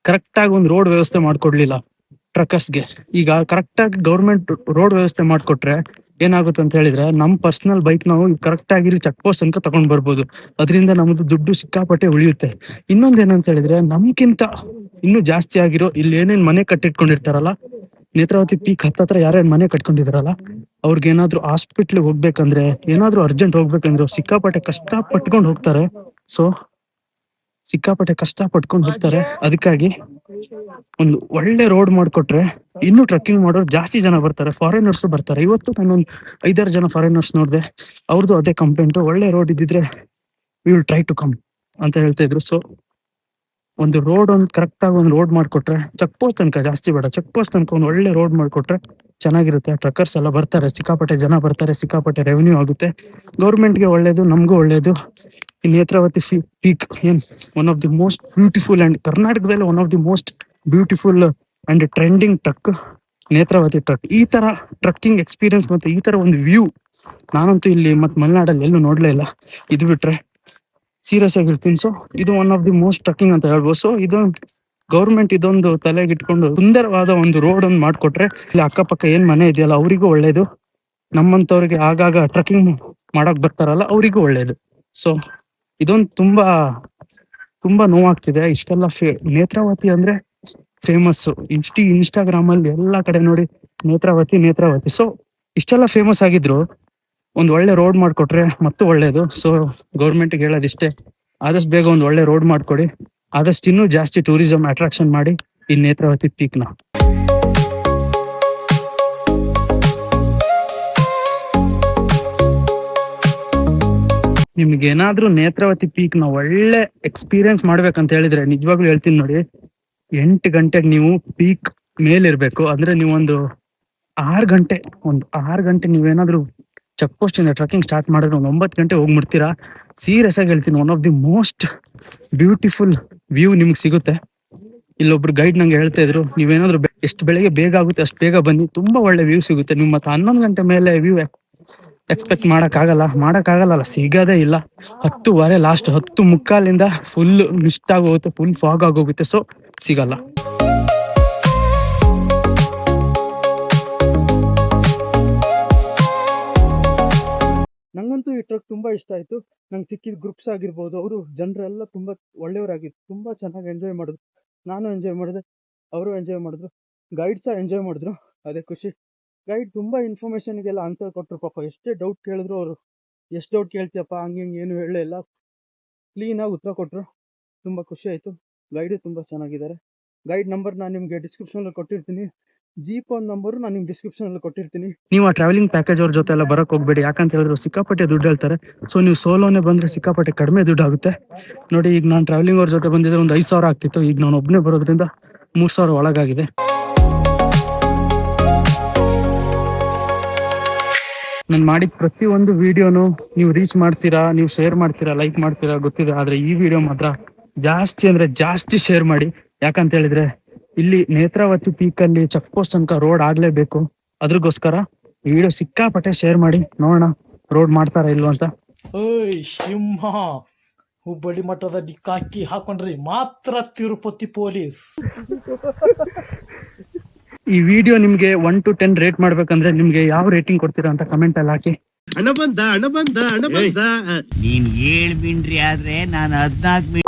ಕರೆಕ್ಟ್ ಆಗಿ ಒಂದು ರೋಡ್ ವ್ಯವಸ್ಥೆ ಮಾಡ್ಕೊಡ್ಲಿಲ್ಲ ಟ್ರಕ್ಕರ್ಸ್ಗೆ. ಈಗ ಕರೆಕ್ಟ್ ಆಗಿ ಗೌರ್ಮೆಂಟ್ ರೋಡ್ ವ್ಯವಸ್ಥೆ ಮಾಡ್ಕೊಟ್ರೆ ಏನಾಗುತ್ತೆ ಅಂತ ಹೇಳಿದ್ರೆ, ನಮ್ ಪರ್ಸನಲ್ ಬೈಕ್ ನಾವು ಕರೆಕ್ಟ್ ಆಗಿರಿ ಚೆಕ್ ಪೋಸ್ಟ್ ತನಕ ತಗೊಂಡ್ ಬರ್ಬೋದು. ಅದರಿಂದ ನಮ್ದು ದುಡ್ಡು ಸಿಕ್ಕಾಪಟ್ಟೆ ಉಳಿಯುತ್ತೆ. ಇನ್ನೊಂದ್ ಏನಂತ ಹೇಳಿದ್ರೆ, ನಮ್ಗಿಂತ ಇನ್ನೂ ಜಾಸ್ತಿ ಆಗಿರೋ ಇಲ್ಲಿ ಏನೇನ್ ಮನೆ ಕಟ್ಟಿಟ್ಕೊಂಡಿರ್ತಾರಲ್ಲ, ನೇತ್ರಾವತಿ ಪೀಕ್ ಹತ್ತತ್ರ ಯಾರೇನ್ ಮನೆ ಕಟ್ಕೊಂಡಿದಾರಲ್ಲ, ಅವ್ರಿಗೆ ಏನಾದ್ರು ಹಾಸ್ಪಿಟ್ಲಿಗೆ ಹೋಗ್ಬೇಕಂದ್ರೆ, ಏನಾದ್ರು ಅರ್ಜೆಂಟ್ ಹೋಗ್ಬೇಕಂದ್ರೆ ಸಿಕ್ಕಾಪಟ್ಟೆ ಕಷ್ಟ ಪಟ್ಕೊಂಡು ಹೋಗ್ತಾರೆ. ಸೊ ಸಿಕ್ಕಾಪಟ್ಟೆ ಕಷ್ಟ ಪಟ್ಕೊಂಡು ಹೋಗ್ತಾರೆ. ಅದಕ್ಕಾಗಿ ಒಂದು ಒಳ್ಳೆ ರೋಡ್ ಮಾಡ್ಕೊಟ್ರೆ ಇನ್ನು ಟ್ರೆಕ್ಕಿಂಗ್ ಮಾಡೋರು ಜಾಸ್ತಿ ಜನ ಬರ್ತಾರೆ. ಫಾರಿನರ್ಸ್ ಬರ್ತಾರೆ. ಇವತ್ತು ನಾನೊಂದು 5-6 ಜನ ಫಾರಿನರ್ಸ್ ನೋಡಿದೆ. ಅವ್ರದ್ದು ಅದೇ ಕಂಪ್ಲೇಂಟ್, ಒಳ್ಳೆ ರೋಡ್ ಇದ್ದಿದ್ರೆ we will try to come ಅಂತ ಹೇಳ್ತಾ ಇದ್ರು. ಸೊ ಒಂದು ರೋಡ್ ಒಂದು ಕರೆಕ್ಟ್ ಆಗಿ ಒಂದು ರೋಡ್ ಮಾಡ್ಕೊಟ್ರೆ, ಚೆಕ್ ಪೋಸ್ಟ್ ತನಕ ಜಾಸ್ತಿ ಬೇಡ, ಚೆಕ್ ಪೋಸ್ಟ್ ತನಕ ಒಂದು ಒಳ್ಳೆ ರೋಡ್ ಮಾಡ್ಕೊಟ್ರೆ ಚೆನ್ನಾಗಿರುತ್ತೆ. ಟ್ರಕ್ಕರ್ಸ್ ಎಲ್ಲ ಬರ್ತಾರೆ, ಸಿಕ್ಕಾಪಟ್ಟೆ ಜನ ಬರ್ತಾರೆ, ಸಿಕ್ಕಾಪಟ್ಟೆ ರೆವೆನ್ಯೂ ಆಗುತ್ತೆ, ಗೌರ್ಮೆಂಟ್ಗೆ ಒಳ್ಳೇದು, ನಮಗೂ ಒಳ್ಳೇದು. ಈ ನೇತ್ರಾವತಿ ಪೀಕ್ ಏನ್ one of the most beautiful and ಕರ್ನಾಟಕದಲ್ಲಿ one of the most beautiful and trending trek Netravati trek. ಈ ತರ ಟ್ರಕ್ಕಿಂಗ್ ಎಕ್ಸ್ಪೀರಿಯನ್ಸ್ ಮತ್ತೆ ಈ ತರ ಒಂದು ವ್ಯೂ ನಾನಂತೂ ಇಲ್ಲಿ ಮತ್ತೆ ಮಲೆನಾಡಲ್ಲಿ ಎಲ್ಲೂ ನೋಡ್ಲೇ ಇಲ್ಲ. ಇದು ಬಿಟ್ರೆ ಸೀರಿಯಸ್ ಆಗಿರ್ತೀನಿ. ಸೊ ಇದು one of the most trekking ಅಂತ ಹೇಳ್ಬೋದು. ಸೊ ಇದು ಗೌರ್ಮೆಂಟ್ ಇದೊಂದು ತಲೆಗಿಟ್ಕೊಂಡು ಸುಂದರವಾದ ಒಂದು ರೋಡ್ ಒಂದು ಮಾಡ್ಕೊಟ್ರೆ ಇಲ್ಲಿ ಅಕ್ಕಪಕ್ಕ ಏನ್ ಮನೆ ಇದೆಯಲ್ಲ ಅವರಿಗೂ ಒಳ್ಳೇದು, ನಮ್ಮಂತವ್ರಿಗೆ ಆಗಾಗ ಟ್ರಕ್ಕಿಂಗ್ ಮಾಡಕ್ ಬರ್ತಾರಲ್ಲ ಅವರಿಗೂ ಒಳ್ಳೇದು. ಸೊ ಇದೊಂದು ತುಂಬಾ ನೋವಾಗ್ತಿದೆ. ಇಷ್ಟೆಲ್ಲ ನೇತ್ರಾವತಿ ಅಂದ್ರೆ ಫೇಮಸ್, ಇನ್ಸ್ಟಾಗ್ರಾಮ್ ಅಲ್ಲಿ ಎಲ್ಲಾ ಕಡೆ ನೋಡಿ ನೇತ್ರಾವತಿ. ಸೊ ಇಷ್ಟೆಲ್ಲ ಫೇಮಸ್ ಆಗಿದ್ರು ಒಂದು ಒಳ್ಳೆ ರೋಡ್ ಮಾಡ್ಕೊಟ್ರೆ ಮತ್ತು ಒಳ್ಳೇದು. ಸೊ ಗೌರ್ಮೆಂಟ್ಗೆ ಹೇಳೋದಿಷ್ಟೇ, ಆದಷ್ಟು ಬೇಗ ಒಂದು ಒಳ್ಳೆ ರೋಡ್ ಮಾಡ್ಕೊಡಿ, ಆದಷ್ಟು ಇನ್ನೂ ಜಾಸ್ತಿ ಟೂರಿಸಂ ಅಟ್ರಾಕ್ಷನ್ ಮಾಡಿ ಈ ನೇತ್ರಾವತಿ ಪೀಕ್ನ. ನಿಮ್ಗೆ ಏನಾದ್ರೂ ನೇತ್ರಾವತಿ ಪೀಕ್ ನ ಒಳ್ಳೆ ಎಕ್ಸ್ಪೀರಿಯನ್ಸ್ ಮಾಡ್ಬೇಕಂತ ಹೇಳಿದ್ರೆ ನಿಜವಾಗ್ಲೂ ಹೇಳ್ತೀನಿ ನೋಡಿ, 8 ಗಂಟೆಗೆ ನೀವು ಪೀಕ್ ಮೇಲಿರ್ಬೇಕು. ಅಂದ್ರೆ ನೀವೊಂದು 6 ಗಂಟೆ ನೀವೇನಾದ್ರೂ ಚೆಕ್ ಪೋಸ್ಟ್ ಇಂದ ಟ್ರಕ್ಕಿಂಗ್ ಸ್ಟಾರ್ಟ್ ಮಾಡಿದ್ರೆ ಒಂದು 9 ಗಂಟೆ ಹೋಗ್ಬಿಡ್ತೀರಾ. ಸೀರಿಯಸ್ ಆಗಿ ಹೇಳ್ತೀನಿ, one of the most beautiful view ನಿಮ್ಗೆ ಸಿಗುತ್ತೆ. ಇಲ್ಲೊಬ್ರು ಗೈಡ್ ನಂಗೆ ಹೇಳ್ತಾ ಇದ್ರು, ನೀವೇನಾದ್ರೂ ಎಷ್ಟು ಬೆಳಗ್ಗೆ ಬೇಗ ಆಗುತ್ತೆ ಅಷ್ಟು ಬೇಗ ಬನ್ನಿ, ತುಂಬಾ ಒಳ್ಳೆ ವ್ಯೂ ಸಿಗುತ್ತೆ. ನೀವು ಮತ್ತೆ 11 ಗಂಟೆ ಮೇಲೆ ವ್ಯೂ ಎಕ್ಸ್ಪೆಕ್ಟ್ ಮಾಡಕ್ಕಾಗಲ್ಲ, ಸಿಗೋದೇ ಇಲ್ಲ. 10:15 ಲಾಸ್ಟ್, 10:45 ಫುಲ್ ಮಿಸ್ಟ್ ಆಗೋಗುತ್ತೆ, ಫುಲ್ ಫಾಗ್ ಆಗೋಗುತ್ತೆ. ಸೊ ಸಿಗಲ್ಲ. ನಂಗಂತೂ ಈ ಟ್ರಕ್ ತುಂಬಾ ಇಷ್ಟ ಆಯ್ತು. ನಂಗೆ ಸಿಕ್ಕಿದ ಗ್ರೂಪ್ಸ್ ಆಗಿರ್ಬೋದು, ಅವರು ಜನರೆಲ್ಲ ತುಂಬಾ ಒಳ್ಳೆಯವರಾಗಿತ್ತು, ತುಂಬಾ ಚೆನ್ನಾಗಿ ಎಂಜಾಯ್ ಮಾಡಿದ್ರು. ನಾನು ಎಂಜಾಯ್ ಮಾಡಿದೆ, ಅವರು ಎಂಜಾಯ್ ಮಾಡಿದ್ರು, ಗೈಡ್ ಸಹ ಎಂಜಾಯ್ ಮಾಡಿದ್ರು. ಅದೇ ಖುಷಿ. ಗೈಡ್ ತುಂಬಾ ಇನ್ಫಾರ್ಮೇಶನ್ಗೆಲ್ಲ ಆನ್ಸರ್ ಕೊಟ್ಟರು. ಪಾಪ ಎಷ್ಟೇ ಡೌಟ್ ಕೇಳಿದ್ರು ಅವರು, ಎಷ್ಟು ಡೌಟ್ ಕೇಳ್ತೀಯಪ್ಪ ಹಂಗೆ ಏನು ಹೇಳಲೇ ಇಲ್ಲ, ಕ್ಲೀನಾಗಿ ಉತ್ತರ ಕೊಟ್ಟರು. ತುಂಬ ಖುಷಿ ಆಯಿತು. ಗೈಡು ತುಂಬ ಚೆನ್ನಾಗಿದ್ದಾರೆ. ಗೈಡ್ ನಂಬರ್ ನಾನು ನಿಮಗೆ ಡಿಸ್ಕ್ರಿಪ್ಷನಲ್ಲಿ ಕೊಟ್ಟಿರ್ತೀನಿ, ಜೀಪ್ ಒಂದು ನಂಬರು ನಾನು ನಿಮ್ಗೆ ಡಿಸ್ಕ್ರಿಪ್ಷನಲ್ಲಿ ಕೊಟ್ಟಿರ್ತೀನಿ. ನೀವು ಆ ಟ್ರಾವೆಲಿಂಗ್ ಪ್ಯಾಕೇಜ್ ಅವ್ರ ಜೊತೆ ಎಲ್ಲ ಬರೋಕ್ಕೆ ಹೋಗ್ಬೇಡಿ, ಯಾಕಂತ ಹೇಳಿದ್ರು ಸಿಕ್ಕಾಪಟ್ಟೆ ದುಡ್ಡು ಹೇಳ್ತಾರೆ. ಸೊ ನೀವು ಸೋಲೋನೇ ಬಂದರೆ ಸಿಕ್ಕಾಪಟ್ಟೆ ಕಡಿಮೆ ದುಡ್ಡು ಆಗುತ್ತೆ. ನೋಡಿ, ಈಗ ನಾನು ಟ್ರಾವೆಲಿಂಗ್ ಅವ್ರ ಜೊತೆ ಬಂದಿದ್ದರೆ ಒಂದು 5,000 ಆಗ್ತಿತ್ತು, ಈಗ ನಾನು ಒಬ್ಬನೇ ಬರೋದ್ರಿಂದ 3,000 ಒಳಗಾಗಿದೆ. ನಾನು ಮಾಡಿದ ಪ್ರತಿಯೊಂದು ವಿಡಿಯೋನು ನೀವು ರೀಚ್ ಮಾಡ್ತೀರಾ, ನೀವು ಶೇರ್ ಮಾಡ್ತೀರಾ, ಲೈಕ್ ಮಾಡ್ತೀರಾ ಗೊತ್ತಿದೆ. ಆದರೆ ಈ ವಿಡಿಯೋ ಮಾತ್ರ ಜಾಸ್ತಿ ಅಂದರೆ ಜಾಸ್ತಿ ಶೇರ್ ಮಾಡಿ. ಯಾಕಂತ ಹೇಳಿದ್ರೆ ಇಲ್ಲಿ ನೇತ್ರಾವತಿ ಪೀಕಲ್ಲಿ ಚೆಕ್ ಪೋಸ್ಟ್ ತನಕ ರೋಡ್ ಆಗಲೇಬೇಕು. ಅದ್ರಗೋಸ್ಕರ ಈ ವಿಡಿಯೋ ಸಿಕ್ಕಾಪಟ್ಟೆ ಶೇರ್ ಮಾಡಿ, ನೋಡೋಣ ರೋಡ್ ಮಾಡ್ತಾರಾ ಇಲ್ವ ಅಂತ. ಓಯ್ ಸಿಂಹ, ಹುಬ್ಬಳ್ಳಿ ಮಠದ ಡಿಕ್ಕಾಕಿ ಹಾಕೊಂಡ್ರಿ ಮಾತ್ರ ತಿರುಪತಿ ಪೊಲೀಸ್. ಈ ವಿಡಿಯೋ ನಿಮ್ಗೆ 1 to 10 ರೇಟ್ ಮಾಡ್ಬೇಕಂದ್ರೆ ನಿಮ್ಗೆ ಯಾವ ರೇಟಿಂಗ್ ಕೊಡ್ತೀರಾ ಅಂತ ಕಮೆಂಟ್ ಅಲ್ಲಿ ಹಾಕಿ. ಹಣ ಬಂದ ನೀನ್ 7 ಮಿಂಡ್ರಿ ಆದ್ರೆ ನಾನು 14.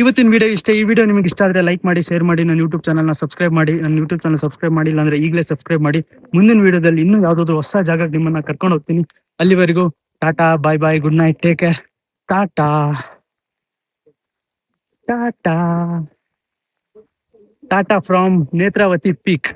ಇವತ್ತಿನ ವಿಡಿಯೋ ಇಷ್ಟೇ. ಈ ವಿಡಿಯೋ ನಿಮಗೆ ಇಷ್ಟ ಆದ್ರೆ ಲೈಕ್ ಮಾಡಿ, ಶೇರ್ ಮಾಡಿ, ನನ್ನ ಯೂಟ್ಯೂಬ್ ಚಾನಲ್ನ ಸಬ್ಸ್ಕ್ರೈಬ್ ಮಾಡಿ. ನನ್ನ ಯೂಟ್ಯೂಬ್ ಚಾನಲ್ ಸಬ್ಸ್ಕ್ರೈಬ್ ಮಾಡಿಲ್ಲ ಅಂದ್ರೆ ಈಗಲೇ ಸಬ್ಸ್ಕ್ರೈಬ್ ಮಾಡಿ. ಮುಂದಿನ ವಿಡಿಯೋದಲ್ಲಿ ಇನ್ನೂ ಯಾವುದಾದ್ರು ಹೊಸ ಜಾಗಕ್ಕೆ ನಿಮ್ಮನ್ನ ಕರ್ಕೊಂಡು ಹೋಗ್ತೀನಿ. ಅಲ್ಲಿವರೆಗೂ tata, bye bye, good night, take care. Tata tata tata from Netravati peak.